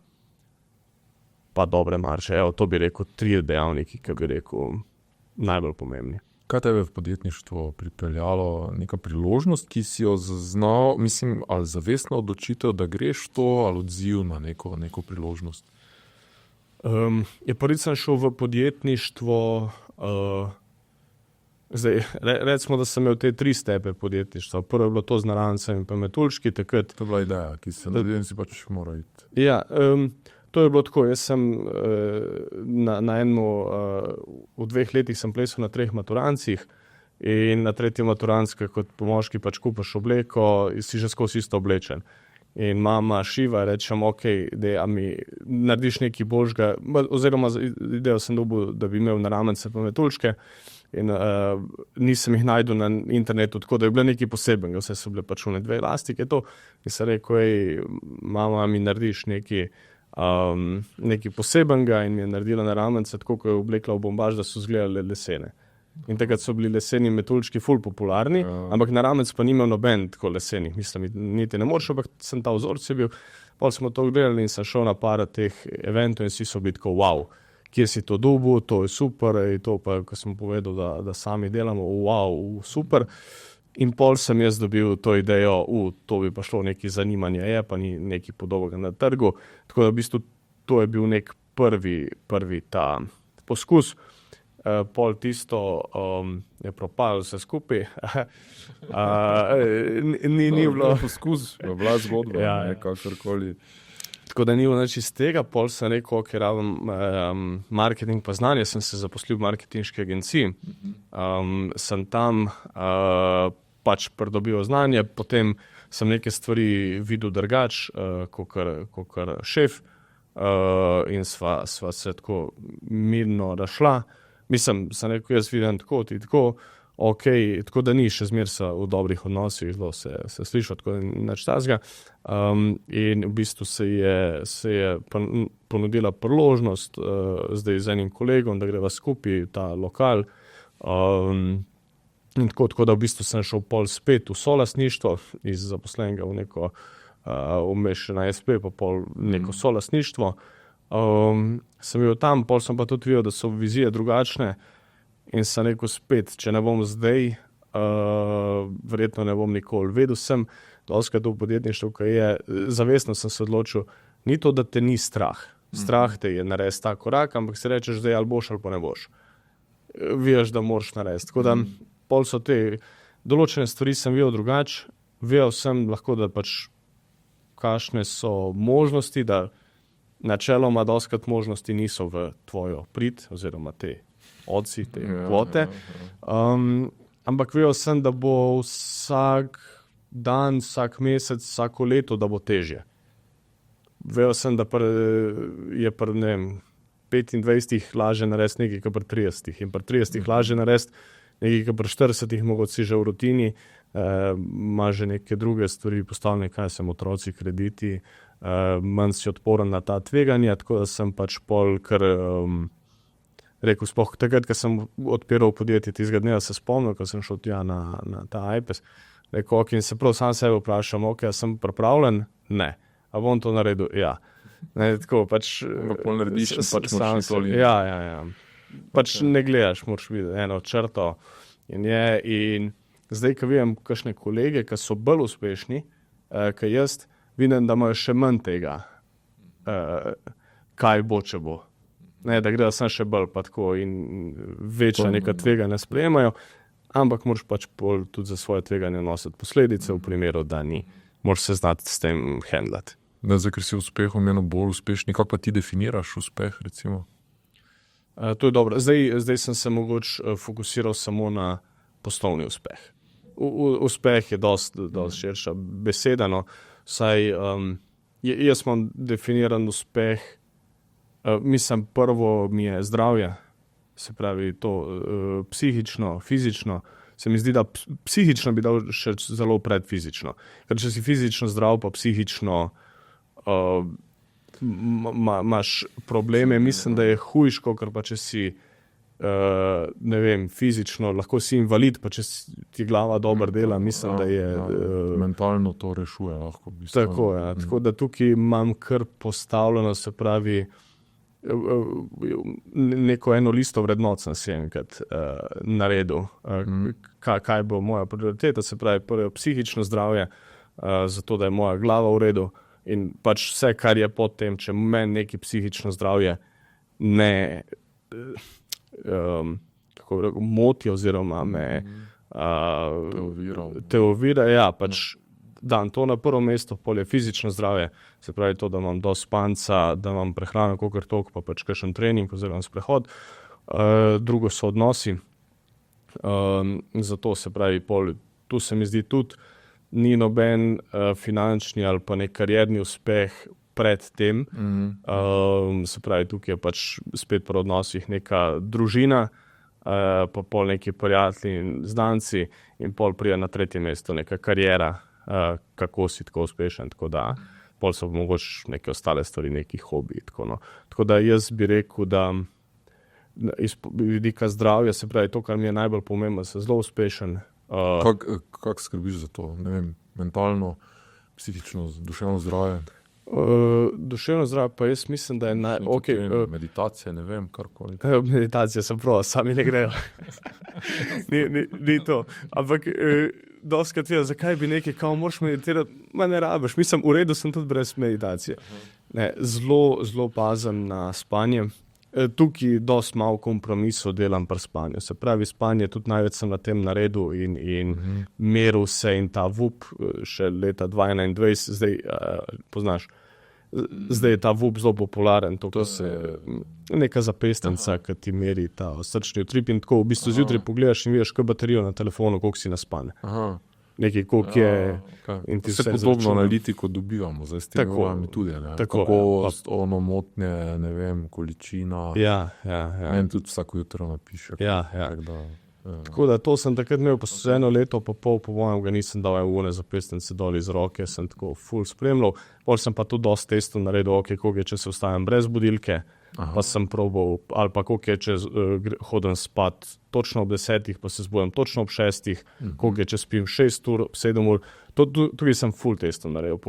pa dobre marže. Evo, to bi rekel 3 dejavniki, ki bi rekel najbolj pomembni. Kaj tebe v podjetništvo pripeljalo, neka priložnost, ki si jo zaznal, mislim, ali zavestno odločitev, da greš to, ali odziv na neko priložnost? Prvič sem šel v podjetništvo, zdaj, recimo, da sem imel te 3 stepe podjetništva. Prvo je bilo to z naravnicami in pa metuljčki, takrat. To je bila ideja, ki se nadaljujem, si pač mora iti. Ja, to je bilo tako. Jaz sem na enemu, v 2 letih sem plesal na 3 maturancih in na 3. maturanski, kot po moški pač kupaš obleko, si že skozi isto oblečen. In mama šiva, rečem, ok, a mi narediš nekaj božga, oziroma idejo sem dobil, da bi imel naramence pa metuljčke in nisem jih najdel na internetu, tako da je bilo nekaj posebenega, vse so bile pač one 2 elastike, to. In sem rekel, mama, mi narediš nekaj posebenega, in mi je naredila naramence, tako ko je oblekla v bombaž, da so izgledale lesene. In takrat so bili leseni metuljčki ful popularni, ampak naramec pa ni imel noben tako lesenih, mislim, niti ne moreš, ampak sem ta vzorc je bil. Potem smo to gledali in sem šel na par teh eventov in vsi so bili tako, wow, kje si to dobil, to je super, in to pa, ko sem povedal, da sami delamo, wow, super. In pol sem jaz dobil to idejo, to bi pa šlo nekaj zanimanja, je pa ni nekaj podobnega na trgu. Tako da v bistvu to je bil nek prvi ta poskus. Pol tisto je propalo vse skupaj. Ni bilo poskus, bila zgodba, ja, kakorkoli. Tako da ni bilo nič iz tega. Pol sem rekel, ker rabim marketing pa znanje, sem se zaposlil v marketinški agenciji. Sem tam pač pridobil znanje, potem sem neke stvari videl drugač, kakor šef, in sva se tako mirno razšla. Mislim, sem rekel, jaz vidim tako, ti tako, ok, tako da ni še zmer v dobrih odnosih, zelo se slišal, tako da nič takega. In v bistvu se je ponudila priložnost zdaj z enim kolegom, da greva skupaj v ta lokal. In tako da v bistvu sem šel pol spet v solastništvo, iz zaposlenega v neko umešena SP, pa pol neko solastništvo. Sem bil tam, pol sem pa tudi videl, da so vizije drugačne in sem rekel spet, če ne bom zdaj, verjetno ne bom nikoli. Vedel sem, dostikrat v podjetništvu, kaj je, zavestno sem se odločil, ni to, da te ni strah. Strah te je narediti ta korak, ampak si rečeš zdaj, ali boš ali pa ne boš. Veš, da moraš narediti. Tako da pol so te določene stvari sem videl drugače, vedel sem lahko, da pač kakšne so možnosti, da načeloma dostikrat možnosti niso v tvojo prid, oziroma te odsi, te kvote. Ampak vedel sem, da bo vsak dan, vsak mesec, vsako leto, da bo težje. Vedel sem, da je pri, ne vem, 25 lažje narediti nekaj, kot pri 30. In pri 30 lažje narediti nekaj, kot pri 40, mogoče si že v rutini, ima že neke druge stvari postavljene, kaj sem otroci, krediti, manj si odporen na ta tveganja, tako da sem pač pol kar rekel, sploh takrat, ko sem odpiral podjetje tistega dneva, se spomnil, ko sem šel tja na ta iPes, rekel, ok, in se prav sam sebe vprašam, ok, a sem pripravljen? Ne. A bom to naredil? Ja. Ne, tako, pač pol narediš, pač moraš toli. Ja. Pač ne gledaš, moraš videti eno črto in zdaj, ko vidim kakšne kolege, ki so bolj uspešni, kot jaz, vidim, da imajo še manj tega, kaj bo, če bo. Ne, da gredo sem še bolj pa tako in večja neka tvega ne sprejemajo. ampak moraš pač tudi za svoje tveganje nositi posledice v primeru, da ni. Moraš se znati s tem handlati. Zdaj, ker si uspeh omenil bolj uspešni, kako pa ti definiraš uspeh, recimo? To je dobro. Zdaj sem se mogoče fokusiral samo na poslovni uspeh. Uspeh je dosti širša beseda, no. Saj jaz imam definiran uspeh, mislim, prvo mi je zdravje, se pravi to psihično, fizično. Se mi zdi, da psihično bi dal še zelo pred fizično. Ker če si fizično zdrav, pa psihično imaš probleme, mislim, da je hujš, kakor pa če si ne vem, fizično, lahko si invalid, pa če ti glava dobro dela, mislim, da je mentalno to rešuje lahko. Tako, ja. Tako da tukaj imam kar postavljeno, se pravi, neko eno listo vrednot sem si enkrat naredil, kaj bo moja prioriteta, se pravi, prvo psihično zdravje, zato da je moja glava v redu in pač vse, kar je pod tem, če meni neki psihično zdravje ne kako bi rekel, moti oziroma me te ovira, ja, pač dam to na prvo mesto, pol je fizično zdravje, se pravi to, da imam dosti spanca, da imam prehrano kakor toliko, pa pač kakšen trening oziroma sprehod. Drugo so odnosi, zato se pravi pol, tu se mi zdi tudi, ni noben finančni ali pa nek karierni uspeh pred tem, se pravi tukaj je pač spet pri odnosih neka družina, pa pol neki prijatelji in znanci in pol pride na tretje mesto neka kariera, kako si tako uspešen, tako da pol so mogoče neke ostale stvari, neki hobiji, tako no. Tako da jaz bi rekel, da iz vidika zdravja, se pravi to, kar mi je najbolj pomembno, sem zelo uspešen. Kako skrbiš za to? Ne vem, mentalno, psihično, duševno zdravje? Duševno zdravje, pa jaz mislim, da je meditacija, ne vem, karkoli. Meditacija sem prav, sami ne grejo. ni to. Ampak dostikrat je, zakaj bi nekaj, kao moraš meditirati, ne rabiš. Mislim, v redu sem tudi brez meditacije. Ne, zelo pazim na spanje. Tukaj dosti malo kompromisov delam pri spanju. Se pravi, spanje tudi največ sem na tem naredil in meril se in ta VUP še leta 2021, zdaj poznaš, zdaj je ta VUP zelo popularen. To se neka zapestnica, ki ti meri ta srčni utrip in tako v bistvu zjutraj pogledaš in vidiš, kaj baterijo na telefonu, koliko si naspan. Nekaj, koliko je. In ti vse podobno analitiko dobivamo, zdaj s tem vami tudi. Kakovost, motnje, ne vem, količina. Ja. En tudi vsako jutro napiše. Ja. Tako da to sem takrat imel, pa so eno leto pa pol, po mojem ga nisem dal one zapestnice dol iz roke, sem tako full spremljal. Pol sem pa tudi dosti testov naredil, koliko je, če se vstajam brez budilke, pa sem probal, ali pa koliko je, če hodim spat točno ob 10, pa se zbudam točno ob 6, koliko je, če spim 6 ur, 7 ur. Tudi sem full testov naredil.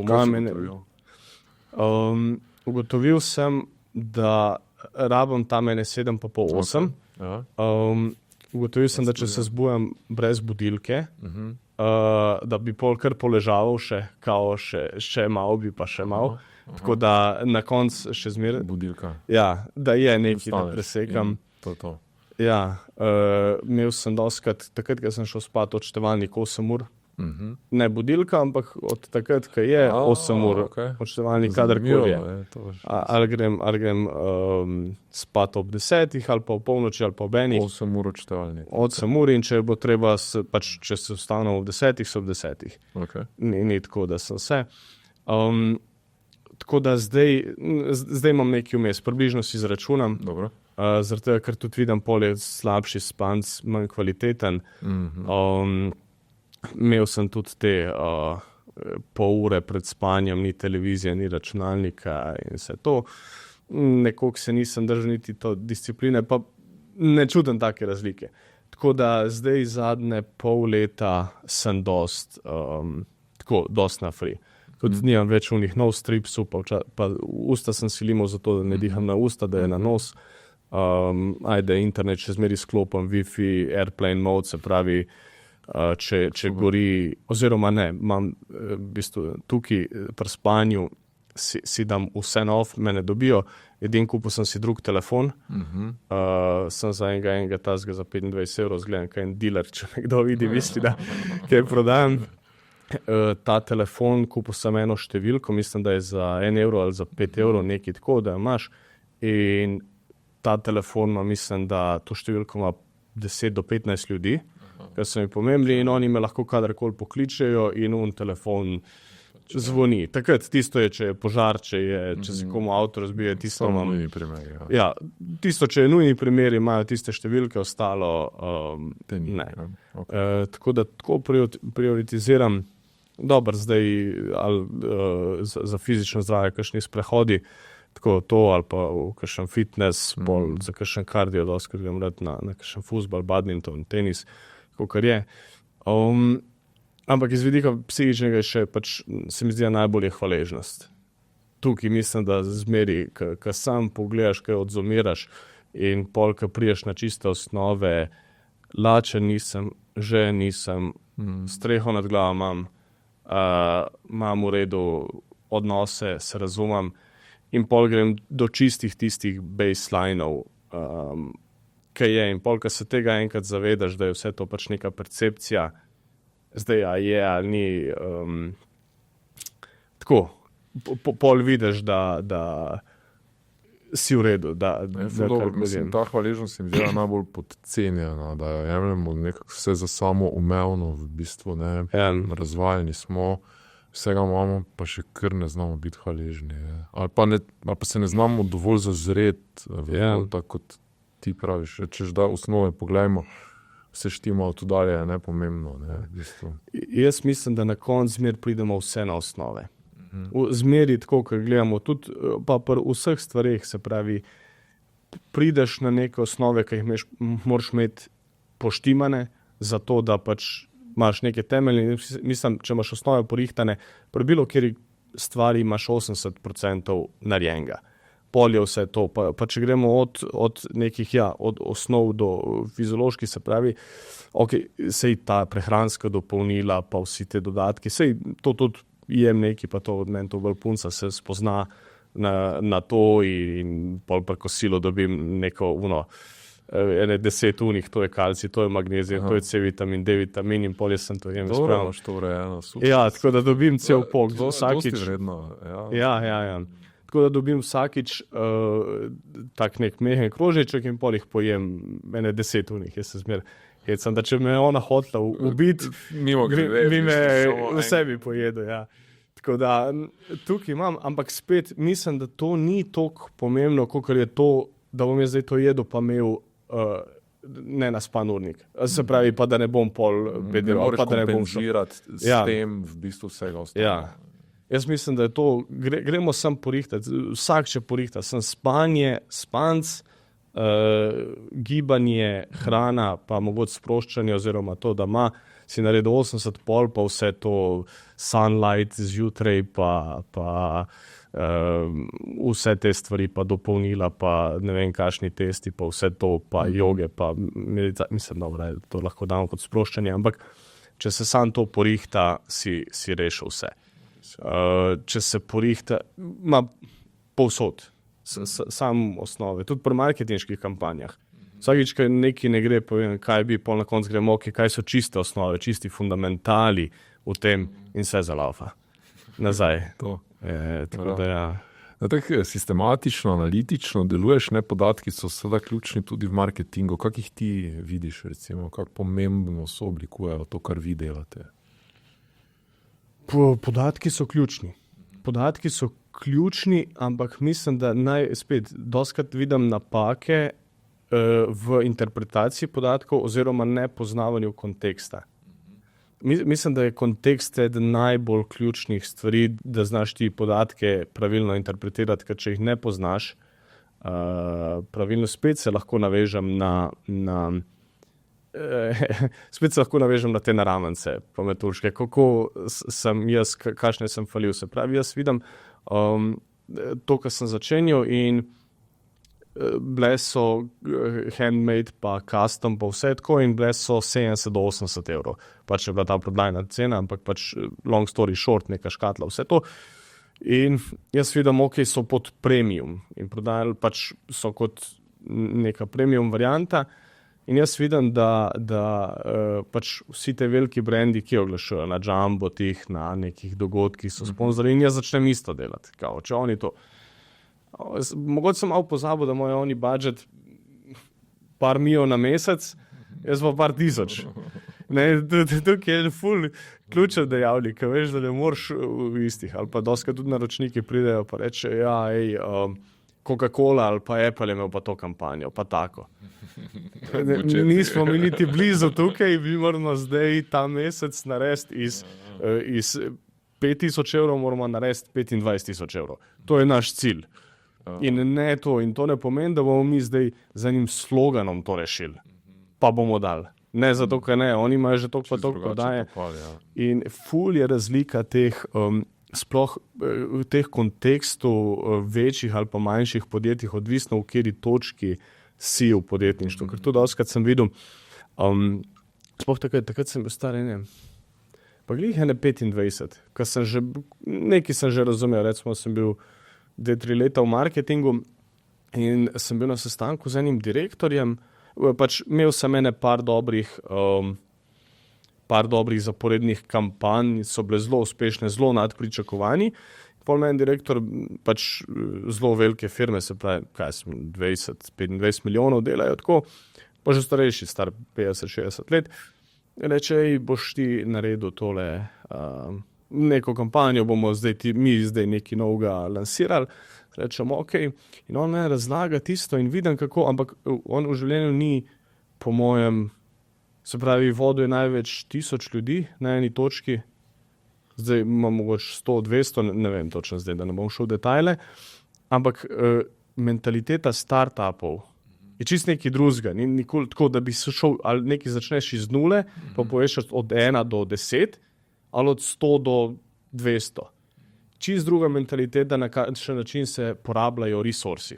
Ugotovil sem, da rabim tam ene 7,5-8. Ugotovil sem, da če se zbujam brez budilke, da bi pol kar poležaval še malo bi pa še malo. Tako da na koncu še zmeraj budilka. Ja, da je nekaj, da presekam. To. Ja, imel sem dostikrat, takrat, ko sem šel spat odštevalnik 8 ur. Ne budilka, ampak od takrat, ko je 8 ur odštevalnik, kadarkoli je. Ali grem spat ob 10, ali pa ob polnoči, ali pa ob 1. 8 ur odštevalnik. 8 ur in če bo treba, pač, če se vstanem ob 10, so ob 10. Ni tako, da sem vse. Tako da zdaj imam nekaj vmes, približno si izračunam. Dobro. Zaradi tega, ker tudi vidim, pol je slabši spanc, manj kvaliteten. Imel sem tudi te pol ure pred spanjem, ni televizije, ni računalnika in vse to. Nekoliko se nisem držal niti to discipline, pa ne čutim take razlike. Tako da zdaj zadnje pol leta sem dost na free. Tudi nimam več unih nov stripsov, pa usta sem si limal zato, da ne diham na usta, da je na nos. Ajde, internet še zmeri sklopam, Wi-Fi, airplane mode, se pravi, če gori, oziroma ne, imam v bistvu tukaj pri spanju si dam vse nov, me ne dobijo. Edin kupil sem si drug telefon, sem za enega tazga za 25 €, zgledam, kaj en dealer, če me kdo vidi, misli, da kaj prodajam. Ta telefon, kupil sem eno številko, mislim, da je za 1 € ali za 5 €, nekaj tako, da imaš. In ta telefon ima, mislim, da to številko ima 10 do 15 ljudi, kar so mi pomembni in oni me lahko kadarkoli pokličejo in telefon zvoni. Takrat tisto je, če je požar, če se komu avto razbije, tisto imam. Nujni primeri, ja. Ja, tisto, če je nujni primeri, imajo tiste številke, ostalo ne. Ja. Okay. Tako da tako prioritiziram. Dober, zdaj ali za fizično zdravje, kakšni sprehodi, tako to, ali pa v kakšen fitness, bolj za kakšen kardio, doskrat grem rad na kakšen fuzbal, badminton, tenis, kakor je. Ampak iz vidika psihičnega še pač se mi zdi najbolj je hvaležnost. Tukaj mislim, da zmeri, ko sam pogledaš, kaj odzumiraš in pol, ko priješ na čiste osnove, lačen nisem, že nisem, streho nad glavo imam v redu odnose, se razumem in pol grem do čistih tistih baselinov, kaj je in pol, ko se tega enkrat zavedaš, da je vse to pač neka percepcija, zdaj je ali ni, tako, pol vidiš, da si v redu, ta hvaležnost se mi zdi najbolj podcenjena, da jo jemljemo nekako vse za samo umevno, v bistvu, ne, razvaljeni smo, vsega imamo, pa še kar ne znamo biti hvaležni. Ali pa se ne znamo dovolj zazreti, tako kot ti praviš, češ da osnove pogledajmo, vse štima od dalje je nepomembno. Ne, v bistvu. Jaz mislim, da na koncu zmer pridemo vse na osnove. Zmeri tako, kar gledamo, tudi pa pri vseh stvareh, se pravi, prideš na neke osnove, ki jih moraš imeti poštimane, zato da pač imaš neke temelje. Mislim, če imaš osnove porihtane, pri bilo kateri stvari imaš 80% narejenega. Pol je vse to, pa če gremo od nekih, od osnov do fizioloških, se pravi, sej ta prehranska dopolnila, pa vsi te dodatki, sej to tudi jem neki, pa to od meni to bolj punca se spozna na to in pol preko silo dobim neko ene 10 unih, to je kalcij, to je magnezij, to je C-vitamin, D-vitamin in pol jaz sem to jem spravno. To urejeno, super. Ja, tako da dobim cel pok. Dosti vredno. Ja. Tako da dobim vsakič tak nek mehen krožeček in pol jih pojem ene 10 unih, jaz se zmer hecam, da če me ona hotla ubiti, bi me vse bi pojedel, ja. Tako da tukaj imam, ampak spet mislim, da to ni toliko pomembno, kakor je to, da bom jaz zdaj to jedel, pa imel nenaspan urnik. Se pravi, pa da ne bom pol bedel, pa da ne bom šel. S tem v bistvu vsega ostalo. Ja. Jaz mislim, da je to, gremo sem porihtati, vsak če porihta, sem spanje, spanc, gibanje, hrana, pa mogoče sproščanje oziroma to, da ima si naredil 80 pol, pa vse to sunlight zjutraj, pa vse te stvari, pa dopolnila, pa ne vem kakšni testi, pa vse to, pa joge, pa mislim, dobro, to lahko damo kot sproščanje, ampak če se sam to porihta, si rešil vse. Če se porihta, ima povsod, sam osnove, tudi pri marketinških kampanjah. Vsakič, kaj neki ne gre, povem, kaj bi, pol na konc gremo, kaj so čiste osnove, čisti fundamentali v tem in vse zalaufa. Nazaj. Tako da ja. Tako sistematično, analitično deluješ, ne, podatki so seveda ključni tudi v marketingu. Kak jih ti vidiš, recimo, kako pomembno so oblikujejo to, kar vi delate? Podatki so ključni. Podatki so ključni, ampak mislim, da spet doskrat vidim napake v interpretaciji podatkov oziroma nepoznavanju konteksta. Mislim, da je kontekst eden najbolj ključnih stvari, da znaš ti podatke pravilno interpretirati, ker če jih ne poznaš, pravilno spet se lahko navežem spet se lahko navežem na te naravance, pa metodološke, kako sem jaz, kakšne sem falil. Se pravi, jaz vidim to, kar sem začenjal in bile so handmade, pa custom, pa vse tako in bile so 70 do 80 evrov. Pač je bila ta prodajna cena, ampak pač long story short, neka škatla, vse to. In jaz vidim, ok, so pod premium in prodajali pač so kot neka premium varianta. In jaz vidim, da pač vsi te veliki brendi, ki oglašujejo na Jumbotih, na nekih dogodkih so sponzorji in jaz začnem isto delati. Kao, če oni to... Mogoče sem malo pozabil, da imajo oni budžet par milijonov na mesec, jaz pa par tisoč. Tukaj je ful ključen dejavnik, veš, da ne moreš v istih. Ali pa doskrat tudi naročniki pridejo pa reče, Coca-Cola ali pa Apple je imel pa to kampanjo, pa tako. Nismo mi niti blizu tukaj, bi moramo zdaj ta mesec narediti iz 5.000 evrov, moramo narediti 25.000 evrov. To je naš cilj. In to ne pomeni, da bomo mi zdaj z enim sloganom to rešili. Pa bomo dali. Ne zato, ker ne, oni imajo že toliko pa toliko prodaje. In ful je razlika teh, sploh v teh kontekstu večjih ali pa manjših podjetjih, odvisno v kateri točki si v podjetništvu. Ker to dostikrat sem videl, sploh takrat sem bil star, pa glih 25, ker sem že, nekaj sem že razumel, recimo sem bil 2-3 leta v marketingu in sem bil na sestanku z enim direktorjem, pač imel sem par dobrih zaporednih kampanj, so bile zelo uspešne, zelo nad pričakovanji. Pol meni direktor pač zelo velike firme, se pravi, 20-25 milijonov delajo tako, pa že starejši, star 50-60 let, reče, boš ti naredil tole neko kampanjo, bomo mi zdaj nekaj novega lansirali. Rečemo, ok, in on me razlaga tisto in vidim kako, ampak on v življenju ni, po mojem, se pravi, vodil je največ 1000 ljudi na eni točki, zdaj imam mogoče 100-200, ne vem točno zdaj, da ne bom šel v detajle, ampak mentaliteta startupov je čist nekaj drugega, ni nikoli tako, da bi se šel, ali nekaj začneš iz nule, pa poveš od 1 do 10, ali od 100 do 200. Čist druga mentaliteta, na kakšen način se porabljajo resursi.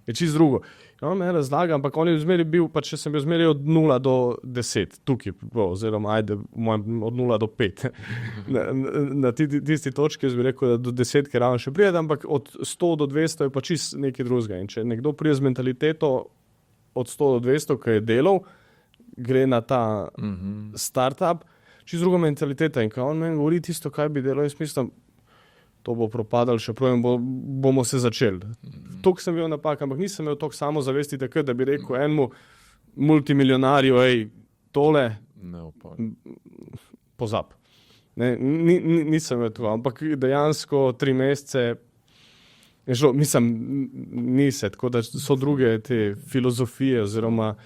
Je čist drugo. On me razlaga, ampak on je zmeraj bil, pa če sem bil zmeraj od 0 do 10, tukaj, oziroma od 0 do 5. Na tisti točki jaz bi rekel, da do 10, ker ravno še pride, ampak od 100 do 200 je pa čist nekaj drugega. In če nekdo pride z mentaliteto od 100 do 200, ki je delal, gre na ta startup, čist druga mentaliteta. In ko on meni govori tisto, kaj bi delal, jaz mislim, to bo propadalo še prav in bomo se začeli. Tok sem bil napak, ampak nisem imel toliko samozavesti takrat, da bi rekel enemu multimiljonarju, tole pozab. Nisem imel to, ampak dejansko 3 mesece mislim, nise, tako da so druge te filozofije oziroma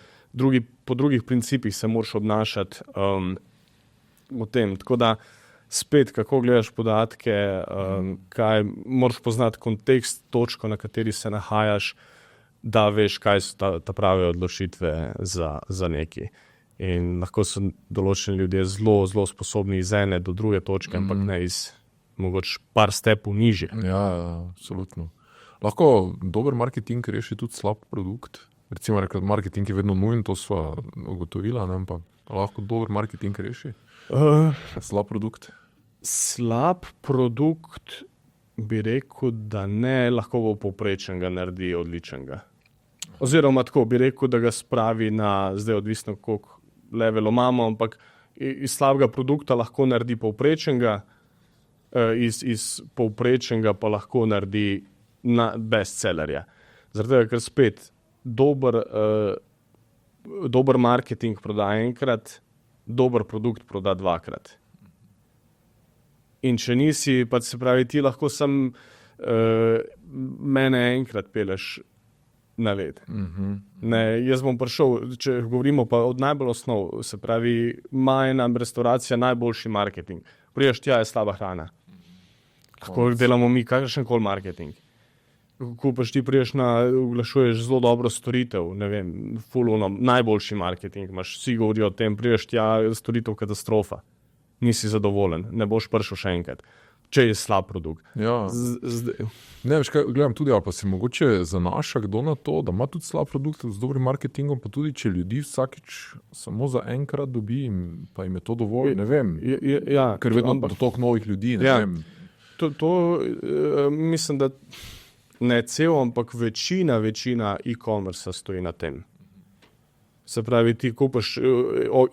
po drugih principih se moraš obnašati v tem. Tako da spet, kako gledaš podatke, kaj moraš poznati kontekst, točko, na kateri se nahajaš, da veš, kaj so ta prave odločitve za neki. In lahko so določeni ljudje zelo, zelo sposobni iz ene do druge točke, ampak ne iz mogoče par stepov nižje. Ja, absolutno. Lahko dober marketing reši tudi slab produkt. Recimo, marketing je vedno nujen, to sva ugotovila, ampak lahko dober marketing reši. Slab produkt? Slab produkt bi rekel, da ne, lahko bo povprečnega naredi odličnega. Oziroma tako bi rekel, da ga spravi na, zdaj odvisno koliko levelov imamo, ampak iz slabega produkta lahko naredi povprečnega, iz povprečnega pa lahko naredi bestsellerja. Zaradi tega, ker spet dober marketing proda enkrat, dober produkt proda dvakrat. In če nisi, pa se pravi, ti lahko mene enkrat peleš na led. Ne, jaz bom prišel, če govorimo pa od najbolj osnov, se pravi, ima ena restauracija najboljši marketing. Priješ tja, je slaba hrana. Kako delamo mi, kakšenkoli marketing. Kupaš ti priješ oglašuješ zelo dobro storitev, ne vem, najboljši marketing, imaš, vsi govorijo o tem, priješ tja, storitev katastrofa. Nisi zadovoljen, ne boš prišel še enkrat, če je slab produkt. Ja. Ne, veš kaj, gledam tudi, ali pa se mogoče zanaša kdo na to, da ima tudi slab produkt z dobrim marketingom, pa tudi, če ljudi vsakič samo za enkrat dobi, pa jim je to dovolj, ne vem. Ja, ker vedno do toliko novih ljudi, ne vem. mislim, da ne cel, ampak večina e-commerce stoji na tem. Se pravi, ti kupaš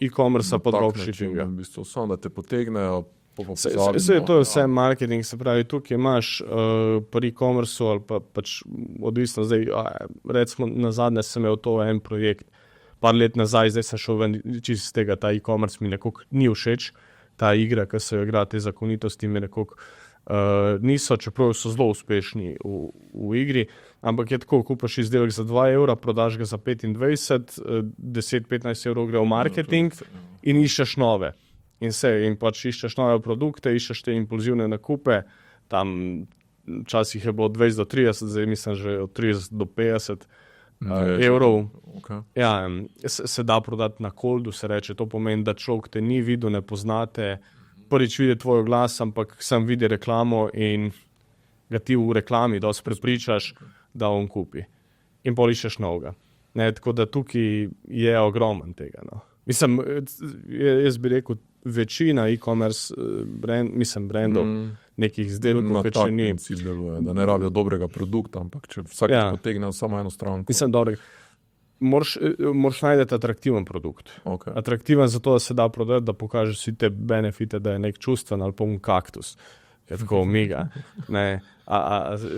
e-commerce pod dropshippinga. V bistvu samo, da te potegnejo. To je vse marketing, se pravi, tukaj imaš pri e-commerceu ali pa pač odvisno zdaj, recimo nazadnje sem imel to en projekt, par let nazaj, zdaj sem šel ven čisto z tega, ta e-commerce mi nekako ni všeč, ta igra, ki se jo igra, te zakonitosti mi nekako niso, čeprav so zelo uspešni v igri, ampak je tako, kupaš izdelek za 2 evra, prodaš ga za 25, 10-15 evrov gre v marketing in iščeš nove. In pač iščeš nove produkte, iščeš te impulzivne nakupe, tam včasih je bilo 20 do 30, zdaj mislim že od 30 do 50 evrov. Okay. Ja, se da prodati na koldu, se reče, to pomeni, da človek te ni videl, ne poznate, prvič vidi tvoj glas, ampak sam vidi reklamo in ga ti v reklami dosti prepričaš, da on kupi. In pol iščeš novega. Tako da tukaj je ogromen tega. No. Mislim, jaz bi rekel, večina e-commerce brandov, nekih izdelkov, če ni. Deluje, da ne rabijo dobrega produkta, ampak če vsak potegne samo eno stran. Mislim, dobrega. Moraš najti atraktiven produkt. Okay. Atraktiven zato, da se da prodati, da pokažeš vsi te benefite, da je nek čustven ali pa kaktus. Je tako omiga.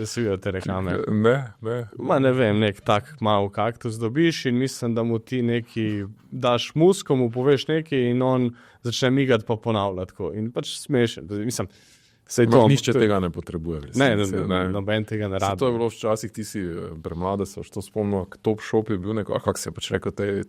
Si videl te reklame? Ne vem, nek tak mal kaktus dobiš in mislim, da mu ti neki daš musko, mu poveš nekaj in on začne migati pa ponavljati. In pač smešen. Mislim, nišče tega ne potrebuje. Noben tega ne rabi. To je bilo včasih, ti si premlada, se to spomnil, Top Shop je bil neko, kako se je pač rekel, to je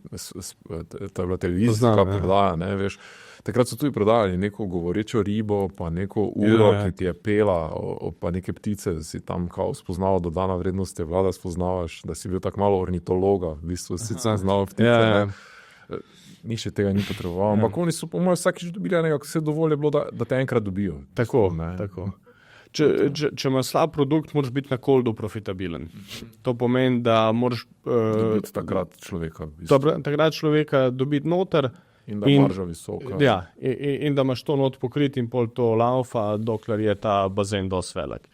bila televizijska prodaja, ne veš. Takrat so tudi prodajali neko govorečo ribo, pa neko uro, ki ti je pela, pa neke ptice, da si tam kao spoznal, dodana vrednost je vlada, spoznavaš, da si bil tako malo ornitologa, v bistvu si sam znal ptice. Nišče tega ni potreboval, ampak oni so po mojem vsakič dobili enega, ko se dovolj je bilo, da te enkrat dobijo. Tako. Če imaš slab produkt, moraš biti na koldu profitabilen. To pomeni, da moraš dobiti takrat človeka dobiti noter, in da marža visoka. Ja, in da imaš to not pokrit in pol to laufa, dokler je ta bazen dosti velik.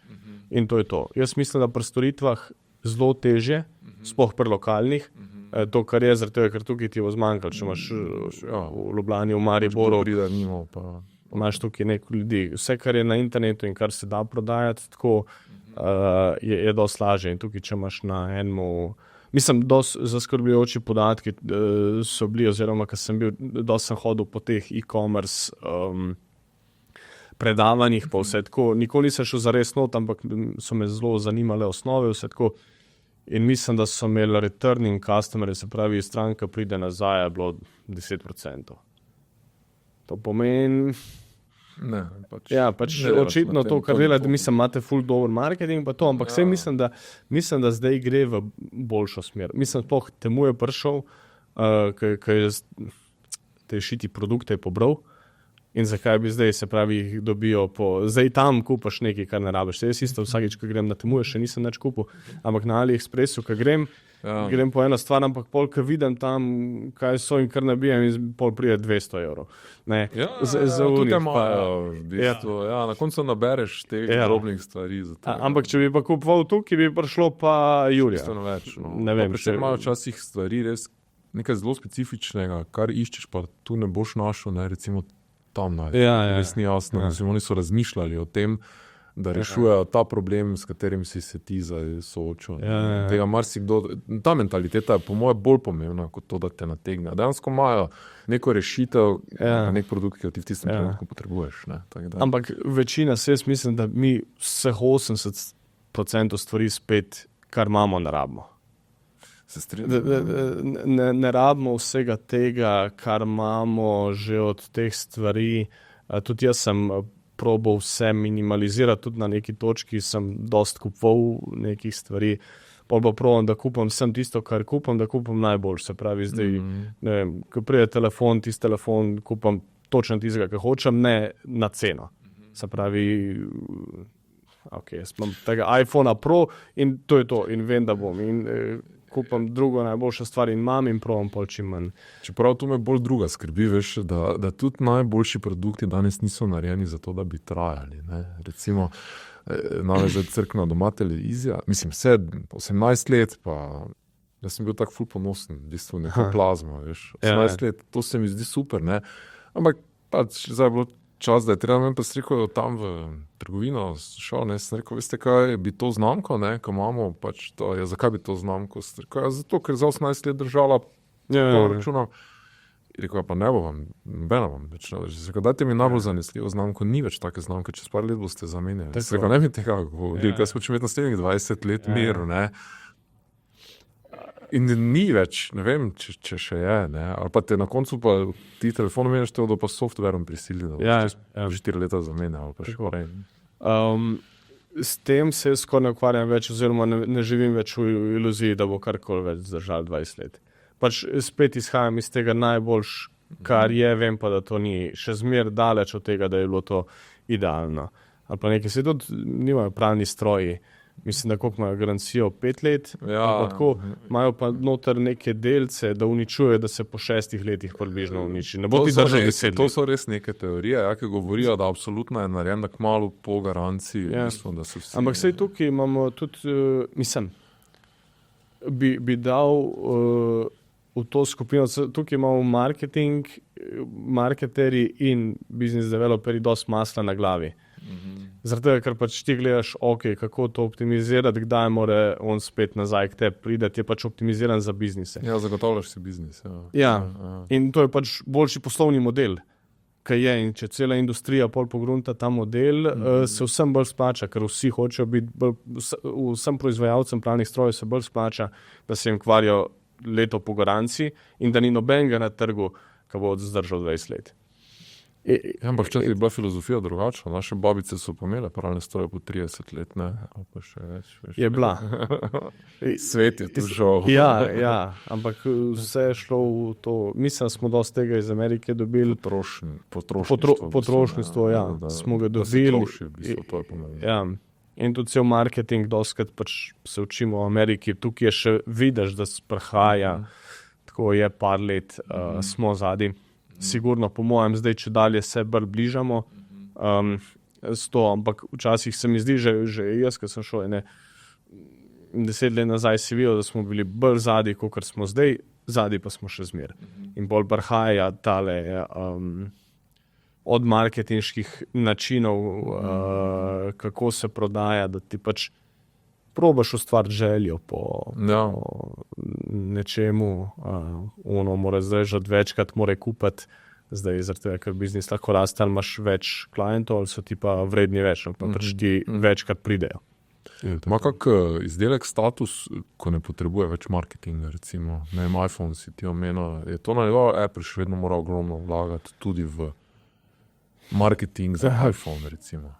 In to je to. Jaz mislim, da pri storitvah zelo težje, sploh pri lokalnih, to, kar je zaradi tega, ker tukaj ti bo zmanjkalo, če imaš v Ljubljani, v Mariboru, imaš tukaj nekaj ljudi. Vse, kar je na internetu in kar se da prodajati, tako je dosti lažje. In tukaj, če imaš na enemu, mislim, dosti zaskrbljujoči podatki so bili, oziroma, ker sem bil, dosti sem hodil po teh e-commerce predavanjih, pa vse tako. Nikoli nisem šel zares not, ampak so me zelo zanimale osnove, vse tako. In mislim, da so imeli returning customer, se pravi, stranka pride nazaj, je bilo 10%. To pomeni... Pač očitno to, kar delate, mislim, imate ful dober marketing, pa to, ampak vse mislim, da zdaj gre v boljšo smer. Mislim, spoh temu je prišel, ker je te šiti produkte pobral in zakaj bi zdaj, se pravi, jih dobijo zdaj tam kupaš nekaj, kar ne rabiš. Jaz isto vsakič, ko grem na temu, še nisem nič kupil, ampak na AliExpressu, ko grem po eno stvar, ampak pol, ko vidim tam, kaj so in kar nabijem, in pol pride 200 €. Tudi imajo, v bistvu. Na koncu nabereš teh drobnih stvari. Ampak če bi pa kupoval tukaj, bi prišlo pa Julija. Več, ne vem. Imajo včasih stvari res nekaj zelo specifičnega, kar iščeš, pa tu ne boš našel, recimo tam res ni jasno. Oni so razmišljali o tem, da rešujejo ta problem, s katerim si se ti soočil. Ta mentaliteta je po mojem bolj pomembna, kot to, da te nategne. Dejansko imajo neko rešitev, nek produkt, ki jo ti v tistem trenutku potrebuješ. Ampak večina se, jaz mislim, da mi vseh 80% stvari spet, kar imamo, ne rabimo. Ne rabimo vsega tega, kar imamo že od teh stvari. Tudi jaz sem probal vse minimalizirati, tudi na neki točki sem dost kupoval nekih stvari. Pol pa probam, da kupam vsem tisto, kar kupam, da kupam najbolj. Se pravi, zdaj, ne vem, ko pride telefon, tisti telefon kupam točno tistega, kar hočem, ne na ceno. Se pravi, jaz imam tega iPhona Pro in to je to. In vem, da bom. In kupam drugo najboljšo stvar in imam in provam pol čim manj. Čeprav to me bolj druga skrbi, veš, da tudi najboljši produkti danes niso narejeni za to, da bi trajali. Ne? Recimo, že crkvena doma televizija, mislim, 18 let, pa jaz sem bil tako ful ponosen, v bistvu neko plazmo, veš, 18 let, to se mi zdi super, ne? Ampak pač zdaj je bilo čas, da je treba, pa sem rekel tam v trgovino, šel, ne, sem rekel, veste kaj, bi to znamko, ne, ko imamo, pač to, zakaj bi to znamko, sem rekel, zato, ker za 18 let držala, računam, rekel, pa ne bo vam, nobena vam več ne drži. Rekel, dajte mi najbolj zanesljivo znamko, ni več take znamke, čez par let boste zamenjali. Rekel, ne mi tega govorili, kaj smo če imeti naslednjih 20 let mir, ne. In ni več, ne vem, če še je, ne, ali pa te na koncu pa ti telefon menjaš, te bodo pa softverom prisili, da čez 4 leta zamenja, ali pa še prej. S tem se skoraj ne ukvarjam več, oziroma ne živim več v iluziji, da bo karkoli več zdržal 20 let. Pač spet izhajam iz tega najboljš, kar je, vem pa, da to ni še zmer daleč od tega, da je bilo to idealno. Ali pa nekaj, se tudi nimajo pravni stroji, mislim, da koliko imajo garancijo 5 let, tako, imajo pa noter neke delce, da uničujejo, da se po 6 letih približno uniči. Ne bo ti držal 10 let. To so res neke teorije, ki govorijo, da absolutno je narejena kmalu po garanciji. Mislim, da so vsi, ampak sej tukaj imamo tudi, mislim, bi dal v to skupino, tukaj imamo marketing, marketerji in business developerji dosti masla na glavi. Zato, ker pač ti gledaš, kako to optimizirati, kdaj mora on spet nazaj k tebi prideti, je pač optimiziran za biznise. Ja, zagotavljaš si biznis. In to je pač boljši poslovni model, kaj je, in če cela industrija pol pogrunta ta model, se vsem bolj splača, ker vsi hočejo biti, vsem proizvajalcem pravnih strojev se bolj splača, da se jim kvarijo leto po garanciji in da ni nobenega na trgu, ki bo zdržal 20 let. Ampak včasih je bila filozofija drugačna. Naše babice so pomele pravne stroje po 30 let, ne? Ali pa še več. Je bila. Svet je tu žal. Ja, ampak vse je šlo v to. Mislim, smo dosti tega iz Amerike dobili. Potrošništvo, ja. Smo ga dobili. To je pomembno. Ja. In tudi cel marketing, doskrat pač se učimo v Ameriki. Tukaj je še vidiš, da sprehaja. Tako je par let, smo zadnji. Sigurno, po mojem, zdaj, če dalje se bolj bližamo s to, ampak včasih se mi zdi, že jaz, ko sem šel 10 let nazaj, si videl, da smo bili bolj zadnji, kot smo zdaj, zadnji pa smo še zmer. In bolj prihaja tale od marketinških načinov, kako se prodaja, da ti pač probaš ustvariti željo po nečemu, ono mora zdržati večkrat, mora kupiti, zdaj zaradi, ker biznis lahko raste, ali imaš več klientov, ali so ti pa vredni več, ali pa pač ti večkrat pridejo. Ma kak izdelek status, ko ne potrebuje več marketinga, recimo, ne vem, iPhone si ti omenil, je to naljeval, Apple še vedno mora ogromno vlagati tudi v marketing za iPhone, recimo.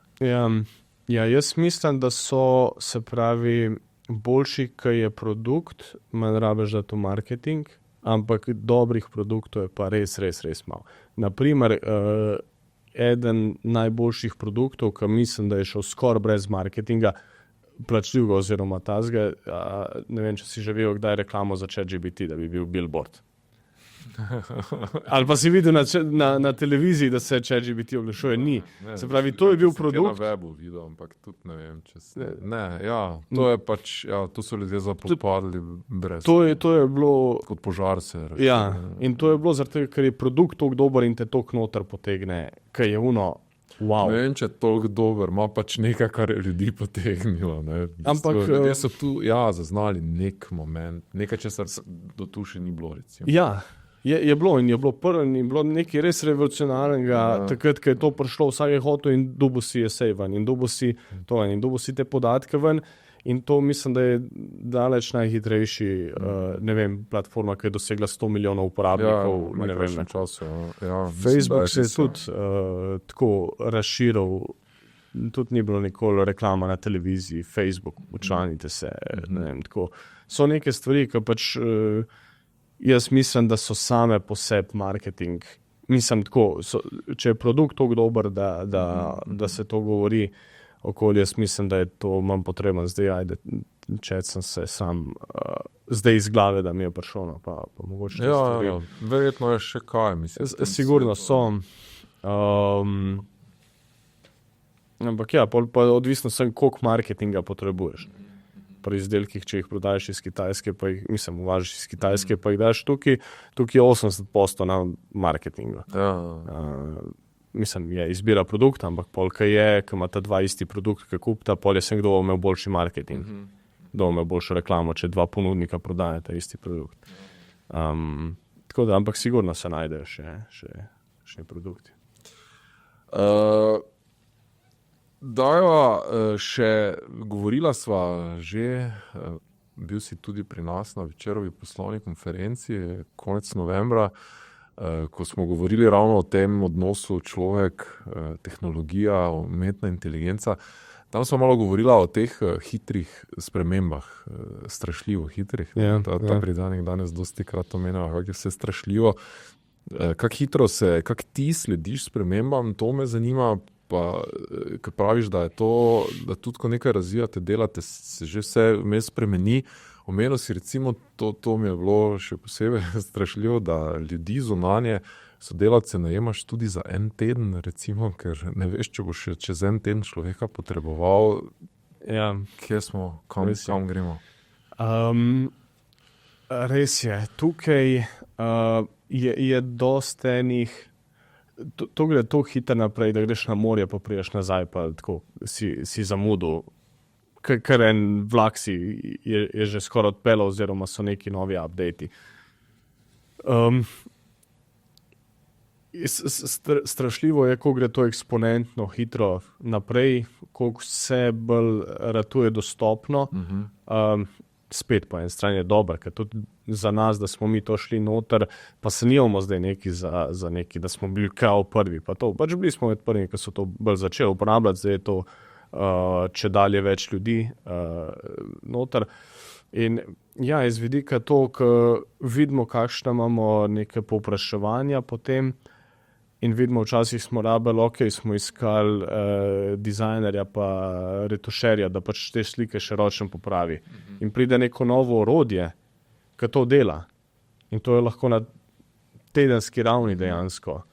Ja, jaz mislim, da so, se pravi, boljši, kaj je produkt, manj rabiš za to marketing, ampak dobrih produktov je pa res malo. Naprimer, eden najboljših produktov, ki mislim, da je šel skoraj brez marketinga, plačljivega oziroma tazga, ne vem, če si že videl, kdaj reklamo za ChatGPT, da bi bil billboard. Ali pa si videl na televiziji, da se ChatGPT oglašuje, ni. Se pravi, to je bil produkt. Na webu videl, ampak tudi ne vem, če se... to je pač, to so ljudje zapropadli brez. To je bilo... Kot požar se. Ja, in to je bilo zaradi tega, ker je produkt toliko dober in te toliko noter potegne, ker je ono, wow. Ne vem, če je toliko dober, ima pač nekaj, kar je ljudi potegnilo, ne. Ampak... Ljudje so tu, zaznali nek moment, nekaj, česar do tu še ni bilo, recimo. Ja. Je bilo in je bilo prvo in je bilo nekaj res revolucionarnega, takrat, ko je to prišlo, vsak je hotel in dobil si esej ven in dobil si to in dobil si te podatke ven in to mislim, da je daleč najhitrejši, ne vem, platforma, ki je dosegla 100 milijonov uporabnikov, ne vem. Času, Facebook se je tudi tako razširil, tudi ni bilo nikoli reklama na televiziji, Facebook, učlanite se, ne vem, tako. So neke stvari, ki pač... Jaz mislim, da so same po sebi marketing. Mislim tako, če je produkt tako dober, da se to govori okoli, jaz mislim, da je to manj potrebno. Zdaj, če sem se sam zdaj iz glave, da mi je prišlo, no, pa mogoče te stvari. Ja, verjetno je še kaj, mislim. Sigurno so. Ampak ja, pa odvisno sem, koliko marketinga potrebuješ. Pri izdelkih, če jih prodajaš iz Kitajske, pa jih, uvažiš iz Kitajske, pa jih daš tukaj je 80% na marketingu. Je izbira produkta, ampak polka je, ko ima ta dva isti produkt, ki kupta, pol je sem, kdo bo imel boljši marketing, kdo bo imel boljšo reklamo, če dva ponudnika prodajata isti produkt. Tako da, ampak sigurno se najdejo še produkti. Govorila sva že, bil si tudi pri nas na večerovi poslovni konferenci konec novembra, ko smo govorili ravno o tem odnosu človek, tehnologija, umetna inteligenca. Tam smo malo govorila o teh hitrih spremembah, strašljivo hitrih. Ta pridanek danes dostikrat omenjava, kako je vse strašljivo. Kako ti slediš spremembam, to me zanima. Pa, ko praviš, da tudi ko nekaj razvijate, delate, se že vse vmes spremeni. Omenil si recimo, to mi je bilo še posebej strašljivo, da ljudi zunanje sodelavce najemaš tudi za en teden, recimo, ker ne veš, če boš še čez en teden človeka potreboval. Ja. Kje smo, kam gremo? Res je. Tukaj je dosti enih. To gre to hitro naprej, da greš na morje, pa priješ nazaj, pa tako si zamudil. Kar en vlak je že skoraj odpeljal, oziroma so neki novi updati. Strašljivo je, ko gre to eksponentno hitro naprej, koliko vse bolj ratuje dostopno. Spet po eni strani je dobro, ker tudi za nas, da smo mi to šli noter, pa se nimamo zdaj neki za neki, da smo bili kao prvi. Pa to, pač bili smo med prvi, ki so to bolj začeli uporabljati, zdaj je to če dalje več ljudi noter. In ja, iz vidika to, ko vidimo, kakšna imamo neke povpraševanja potem, in vidimo, včasih smo rabili, smo iskali dizajnerja pa retušerja, da pač te slike še ročno popravi. In pride neko novo orodje, ki to dela. In to je lahko na tedenski ravni dejansko.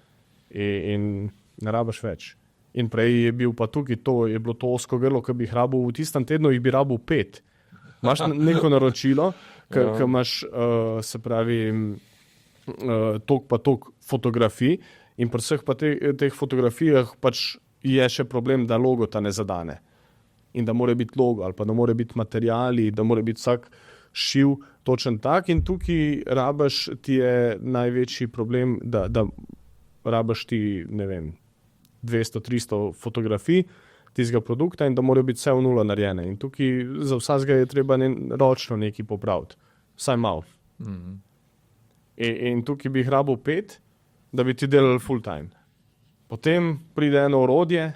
In ne rabiš več. In prej je bil pa tukaj je bilo to ozko grlo, ki bi jih rabil v tistem tednu, jih bi rabil 5. Imaš neko naročilo, ki imaš, se pravi, toliko pa toliko fotografij, in pri vseh pa teh fotografijah pač je še problem, da logo ta ne zadane. In da mora biti logo, ali pa da mora biti materiali, da mora biti vsak šiv točen tak. In tukaj rabiš, ti je največji problem, da rabiš ti, ne vem, 200-300 fotografij tistega produkta in da mora biti vse v nulo narejene. In tukaj za vsakega je treba ročno nekaj popraviti. Vsaj malo. In tukaj bi jih rabil 5, da bi ti delali full time. Potem pride eno orodje,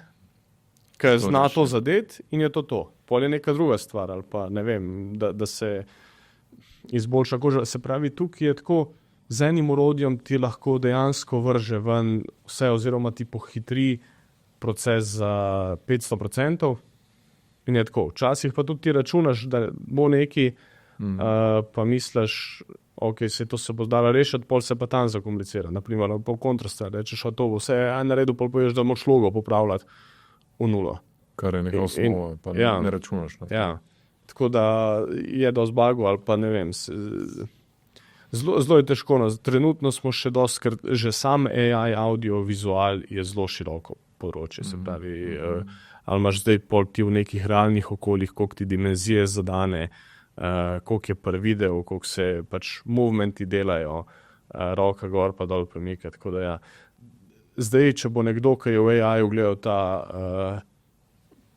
ki zna to zadeti in je to. Pol je neka druga stvar, ali pa ne vem, da se izboljša koža. Se pravi, tukaj je tako, z enim orodjem ti lahko dejansko vrže ven vse, oziroma ti pohitri proces za 500%. In je tako. Včasih pa tudi ti računaš, da bo neki, pa misliš, se to se bo zdala rešiti, pol se pa tam zakomplicira. Naprimer, pol kontrasta, rečeš, to bo vse naredil, pol poješ, da moraš logo popravljati v nulo. Kar je nekaj osnova, pa ne računaš. Ja, tako da je dosti bago, ali pa ne vem. Zelo je težko. Trenutno smo še dosti, ker že sam AI, audio, vizual je zelo široko področje. Se pravi, ali imaš zdaj pol ti v nekih realnih okoljih, koliko ti dimenzije zadane, koliko je pri videu, koliko se pač movementi delajo, roka gor pa dol premika. Tako da ja. Zdaj, če bo nekdo, ki je v AI-u gledal ta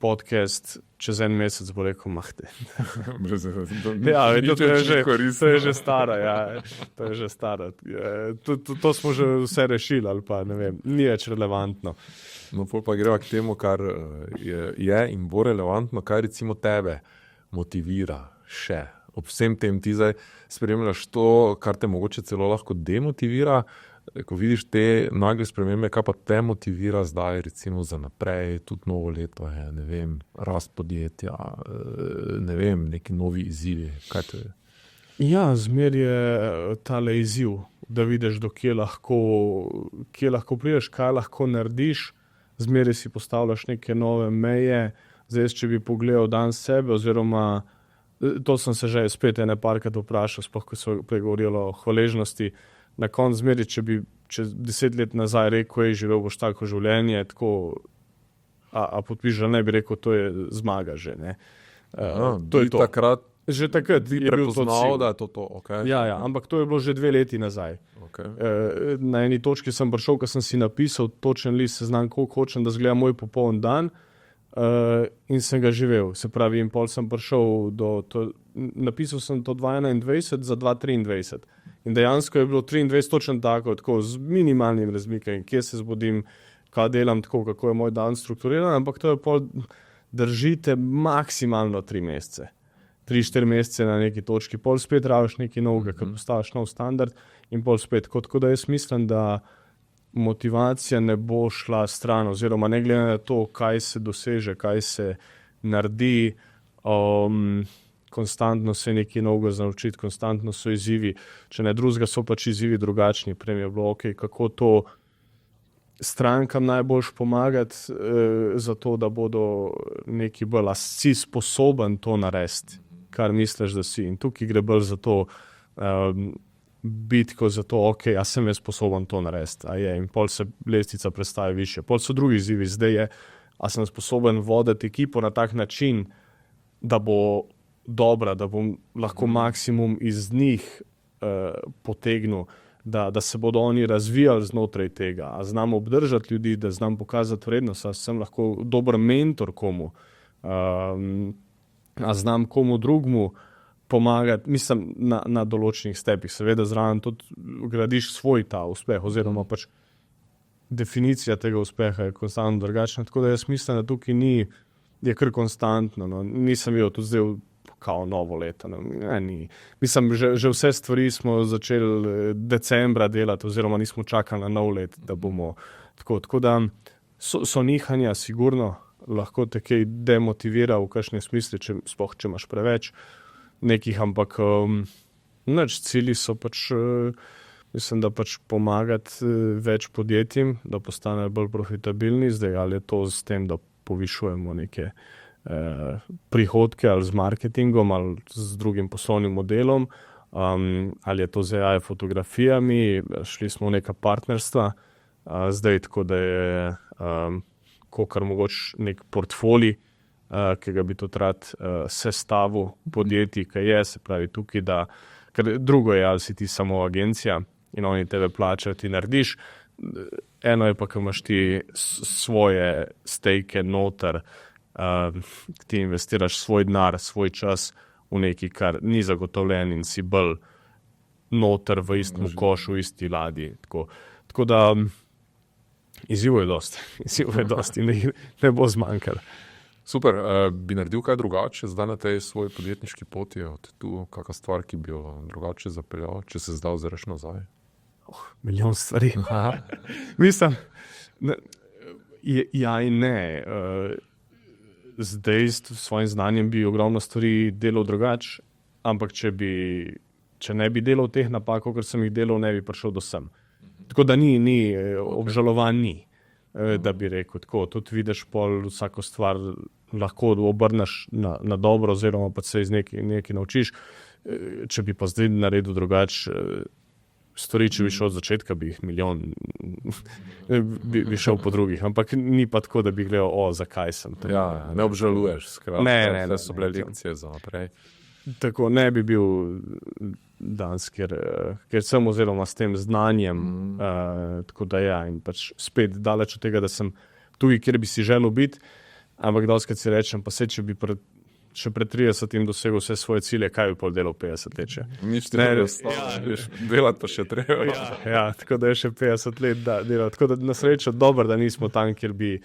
podcast, čez en mesec bo rekel, mahte. Ja, to je že stara, ja. To je že stara. To smo že vse rešili, ali pa ne vem, ni več relevantno. No, pol pa greva k temu, kar je in bo relevantno, kaj recimo tebe motivira še. Ob vsem tem ti zdaj spremljaš to, kar te mogoče celo lahko demotivira, ko vidiš te nagle spremembe, kaj pa te motivira zdaj recimo za naprej, tudi novo leto je, ne vem, rast podjetja, ne vem, neki novi izzivi, kaj to je? Ja, zmer je tale izziv, da vidiš, do kje lahko prideš, kaj lahko narediš, zmeraj si postavljaš neke nove meje. Zdaj, če bi pogledal dan sebe, oziroma to sem se že spet ene parkrat vprašal, sploh ko so pregovorili o hvaležnosti, na koncu zmeraj, če bi čez 10 let nazaj rekel, živel boš tako življenje, tako, a podpiš, ne bi rekel, to je zmaga že, ne. To je to. Takrat že takrat bi je bil to prepoznal, cilj. da je to, okay. Ja, ampak to je bilo že 2 leti nazaj. Okay. Na eni točki sem prišel, ko sem si napisal točen list seznam, koliko hočem, da zgleda moj popoln dan, in sem ga živel. Se pravi, in pol sem prišel napisal sem to 2021 za 2023. In dejansko je bilo 23 točno tako z minimalnim razmikanjem, kje se zbudim, kaj delam, tako, kako je moj dan strukturiran, ampak to je pol držite maksimalno 3 mesece. 3-4 mesece na neki točki, pol spet rabiš nekaj novega, ker postaviš nov standard in pol spet. Tako da jaz mislim, da motivacija ne bo šla stran, oziroma ne glede na to, kaj se doseže, kaj se naredi, konstantno se nekaj novega naučiti, konstantno so izzivi, če ne drugega, so pač izzivi drugačni. Prej mi je bilo, kako to strankam najboljš pomagati, zato da bodo neki bolj, a si sposoben to narediti, kar misliš, da si. In tukaj gre bolj za to, bitko za to, a sem jaz sposoben to narediti, a je. In pol se lestvica predstavi više. Pol so drugi izzivi, zdaj je, a sem sposoben voditi ekipo na tak način, da bo dobra, da bom lahko maksimum iz njih potegnil, da se bodo oni razvijali znotraj tega, a znam obdržati ljudi, da znam pokazati vrednost, a sem lahko dober mentor komu, a znam komu drugmu pomagati, mislim, na določenih stepih. Seveda zraven tudi gradiš svoj ta uspeh, oziroma pač definicija tega uspeha je konstantno drugačna, tako da jaz mislim, da tukaj je kar konstantno. No. Nisem videl tudi zdaj kao novo leto. No. Ni. Mislim, že vse stvari smo začeli decembra delati, oziroma nismo čakali na nov let, da bomo tako da so nihanja sigurno, lahko te kaj demotivira v kakšne smisli, če imaš preveč nekih, ampak cilji so pač, mislim, da pač pomagati več podjetjem, da postanejo bolj profitabilni. Zdaj, ali je to s tem, da povišujemo neke prihodke, ali z marketingom, ali z drugim poslovnim modelom, ali je to z AI fotografijami, šli smo v neka partnerstva, zdaj tako, da je kakor mogoče nek portfolij, ki ga bi tudi rad sestavil podjetij, ki je, se pravi tukaj, ker drugo je, ali si ti samo agencija in oni tebe plačajo, ti narediš, eno je pa, ko imaš ti svoje stejke noter, ti investiraš svoj denar, svoj čas v nekaj, kar ni zagotovljen in si bolj noter v istem košu, v isti ladji. Tako da izziv je dosti in ne bo zmanjkalo. Super, bi naredil kaj drugače zdaj na tej svoji podjetniški poti, od tu kakšna stvar, ki bi jo drugače zapeljal, če se zdaj ozreš nazaj? Milijon stvari. Mislim, ja in ne. Zdaj s svojim znanjem bi ogromno stvari delal drugače, ampak če ne bi delal teh napak, ker sem jih delal, ne bi prišel do sem. Tako da ni obžalovan ni. Da bi rekel tako, tudi vidiš pol vsako stvar lahko obrneš na dobro, oziroma pa se iz nekaj naučiš. Če bi pa zdaj naredil drugače stvari, če bi šel od začetka, bi jih milijon, bi šel po drugih, ampak ni pa tako, da bi gledal, zakaj sem to. Ja, ne obžaluješ, skratka. Ne, so bile lekcije za naprej. Tako ne bi bil danes, ker sem oziroma s tem znanjem, tako da ja, in pač spet daleč od tega, da sem tukaj, kjer bi si želel biti, ampak dostikrat si rečem, pa če bi še pred 30 dosegel vse svoje cilje, kaj bi pol delal 50 let še? Nič ti ne ostaviš, delati pa še treba. Ja, tako da je še 50 let delati. Tako da na srečo dobro, da nismo tam, kjer bi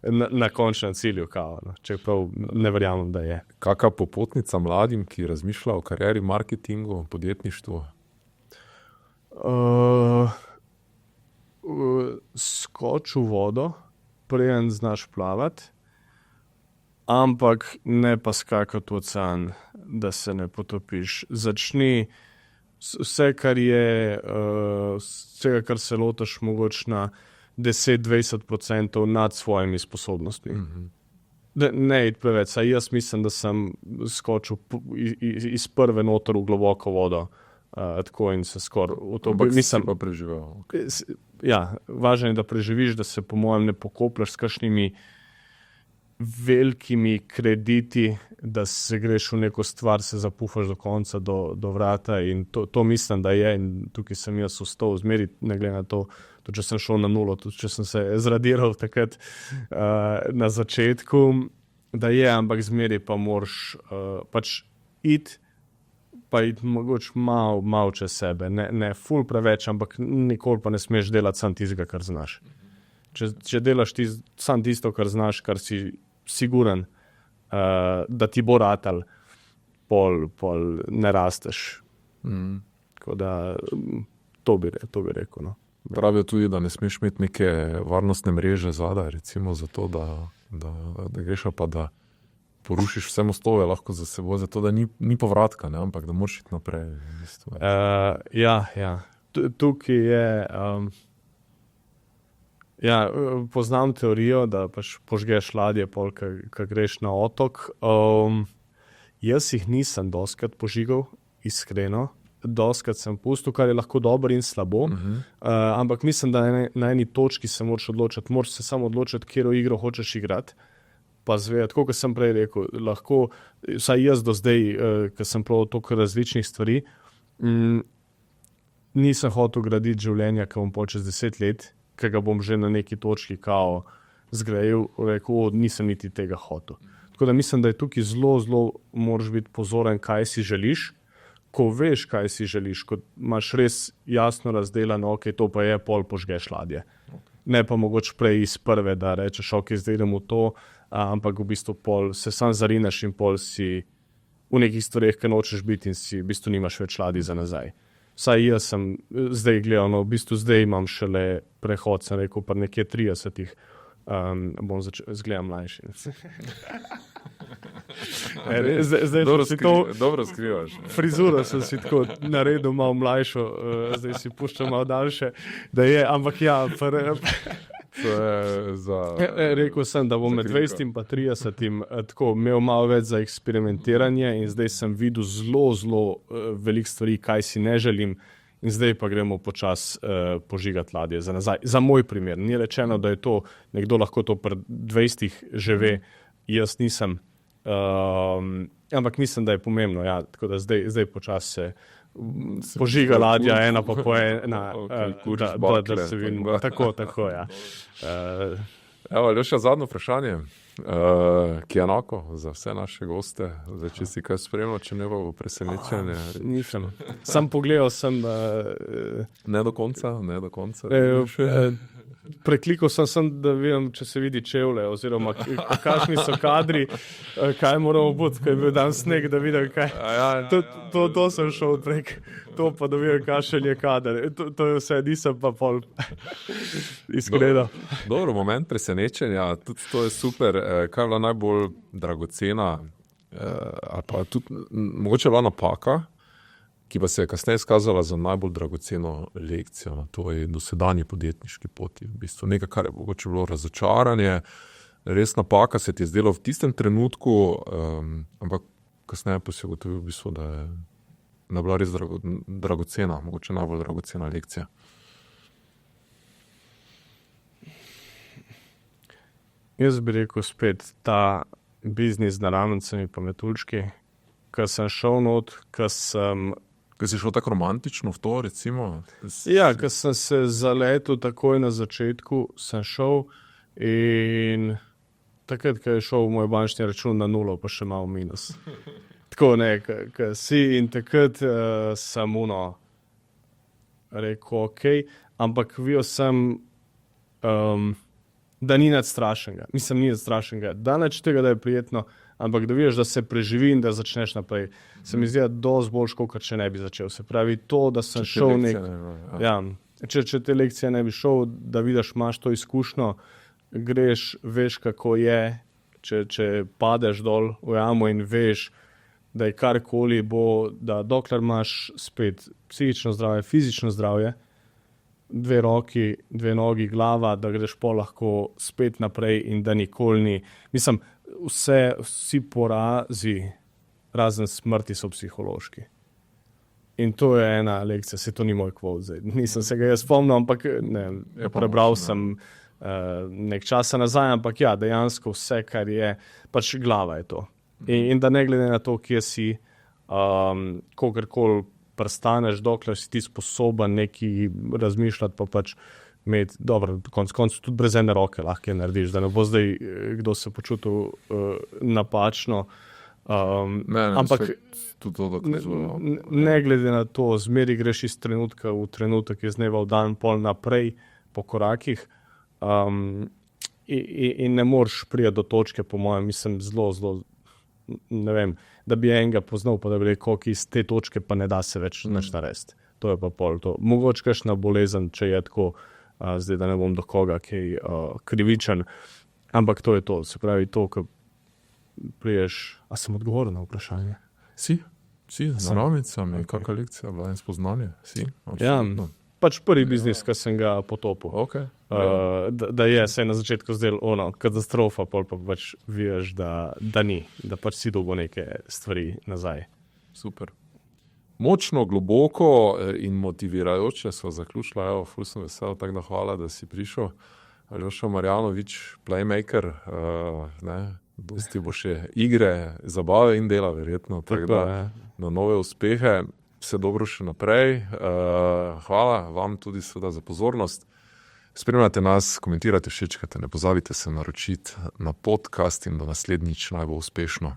na končnem cilju kao, no. Čeprav ne verjamem, da je. Kakšna popotnica mladim, ki razmišlja o karieri, marketingu, podjetništvu? Skoč v vodo, preden znaš plavati, ampak ne pa skakati v ocean, da se ne potopiš. Začni vse, kar se lotaš mogoče na 10-20% nad svojimi sposobnostmi. Ne iti preveč, saj jaz mislim, da sem skočil iz prve noter v globoko vodo, tako in se skoraj v to mislim, pa preživel. Ja, važno je, da preživiš, da se po mojem ne pokopljaš s kakšnimi velikimi krediti, da se greš v neko stvar, se zapufaš do konca, do vrata in to mislim, da je in tukaj sem jaz ostal zmeri, ne glede na to, tudi če sem šel na nulo, tudi če sem se zradiral takrat na začetku, da je, ampak zmeri pa moraš pač iti mogoče malo čez sebe, ne ful preveč, ampak nikoli pa ne smeš delati sam tistega, kar znaš. Če delaš sam tisto, kar znaš, kar si siguren, da ti bo ratal, pol ne rasteš. Tako da to bi rekel, no. Pravijo tudi, da ne smeš imeti neke varnostne mreže zadaj, recimo zato, da greš pa da porušiš vse mostove lahko za seboj, zato da ni povratka, ne, ampak da moraš iti naprej. Ja. Tukaj je... poznam teorijo, da pač požgeš ladje, ko greš na otok. Jaz jih nisem dostikrat požigal, iskreno. Dostikrat sem pustil, kar je lahko dobro in slabo. Ampak mislim, da na eni točki se moraš odločiti. Moraš se samo odločiti, katero igro hočeš igrati. Pa zvedati, kot sem prej rekel, lahko, vsaj jaz do zdaj, ker sem probal toliko različnih stvari, nisem hotel graditi življenja, ki bom čez 10 let, ki ga bom že na neki točki kao zgrajil, rekel, nisem niti tega hotel. Tako da mislim, da je tukaj zelo moraš biti pozoren, kaj si želiš. Ko veš, kaj si želiš, ko imaš res jasno razdeljeno, ok, to pa je, pol požgeš ladje. Ne pa mogoče prej iz prve, da rečeš, ok, zdaj idem v to, ampak v bistvu pol se sam zarineš in pol si v nekih stvareh, ki nočeš biti in si v bistvu nimaš več ladij za nazaj. Vsaj jaz sem zdaj gledal, no, v bistvu zdaj imam šele prehod, sem rekel, pa nekje 30-ih, bom zgledam mlajši. Dobro skrivaš. Frizuro sem si tako naredil malo mlajšo, zdaj si puščam malo daljše, da je, ampak ja, rekel sem, da bom med 20 in pa 30 tako imel malo več za eksperimentiranje in zdaj sem videl zelo veliko stvari, kaj si ne želim in zdaj pa gremo počas požigati ladje za nazaj. Za moj primer. Ni rečeno, da je to, nekdo lahko to pri 20 že ve, jaz nisem. Ampak mislim, da je pomembno, ja, tako da zdaj počas se požiga ladja, ena pa po ena, da se vidim. Tako, ja. Evo, Ljoša, zadnje vprašanje, ki je enako za vse naše goste. Zdaj, če si kaj spremljal, če ne bo presenečenje. Nisem. Sam pogledal sem... Ne do konca. Preklikal sem, da vidim, če se vidi čevlje, oziroma kakšni so kadri, kaj moramo biti, kaj je bil dan sneg, da vidim kaj. To sem šel prek, to pa da vidim, kakšen je kader. To je vse, nisem pa pol iskreno. Dobro, moment presenečenja, tudi to je super. Kaj je bila najbolj dragocena, ali pa tudi mogoče bila napaka, ki pa se je kasneje izkazala za najbolj dragoceno lekcijo na tvoji dosedanji podjetniški poti. V bistvu nekaj, kar je mogoče bilo razočaranje, res napaka se ti je zdelo v tistem trenutku, ampak kasneje pa si ugotovil v bistvu, da je bila res dragocena, mogoče najbolj dragocena lekcija. Jaz bi rekel spet ta biznis z naravnicami pa metuljčki, ko sem šel not, ko si šel tako romantično v to, recimo? Ja, ko sem se zaletel takoj na začetku, sem šel in takrat, ko je šel moj bančni račun na nulo, pa še malo minus. Tako ne, ko si in takrat sem rekel, ok, ampak videl sem, da ni nič strašnega. Mislim, ni nič strašnega. Da nič tega, da je prijetno, ampak da vidiš, da se preživi in da začneš naprej. Se mi zdi, da dosti boljš, kot če ne bi začel. Se pravi, to, da sem šel če te lekcije ne bi šel, da vidiš, imaš to izkušnjo, greš, veš, kako je, če padeš dol v jamo in veš, da je karkoli bo, da dokler imaš spet psihično zdravje, fizično zdravje, 2 roki, 2 nogi, glava, da greš lahko spet naprej in da nikoli ni. Mislim, vsi porazi, razen smrti, so psihološki. In to je ena lekcija, se to ni moj kvot zdaj. Nisem se ga jaz spomnil, ampak prebral sem nek časa nazaj, ampak ja, dejansko vse, kar je, pač glava je to. In da ne glede na to, kje si, kogarkoli prestaneš, dokler si ti sposoben nekaj razmišljati, pa pač imeti, dobro, konc koncev tudi brez ene roke lahko narediš, da ne bo zdaj kdo se počutil napačno. Ampak ne glede na to, zmeri greš iz trenutka v trenutek, iz dneva v dan, pol naprej po korakih in ne moreš priti do točke, po mojem, mislim, zelo, ne vem, da bi enega poznal, pa da bi rekel, ki iz te točke pa ne da se več nič narediti. To je pa pol to. Mogoče kakšna bolezen, če je tako, zdaj da ne bom do koga kaj krivičen, ampak to je to. Se pravi to, ko priješ, a sem odgovoril na vprašanje? Si, z naravnicami, kakva lekcija, bila in spoznanje, si? Ja, pač prvi biznis, ki sem ga potopil. Okay. Da je se na začetku zdel katastrofa, pol pa pač vidiš, da ni, da pač si dobil neke stvari nazaj. Super. Močno, globoko in motivirajoče so zaključila, ful sem vesel, tako da hvala, da si prišel. Aljoša Marjanović, playmaker, dosti bo še igre, zabave in dela verjetno, tako da na nove uspehe. Vse dobro še naprej. Hvala vam tudi seveda za pozornost. Spremljate nas, komentirate, všečkate, ne pozabite se naročiti na podcast in do naslednjič naj bo uspešno.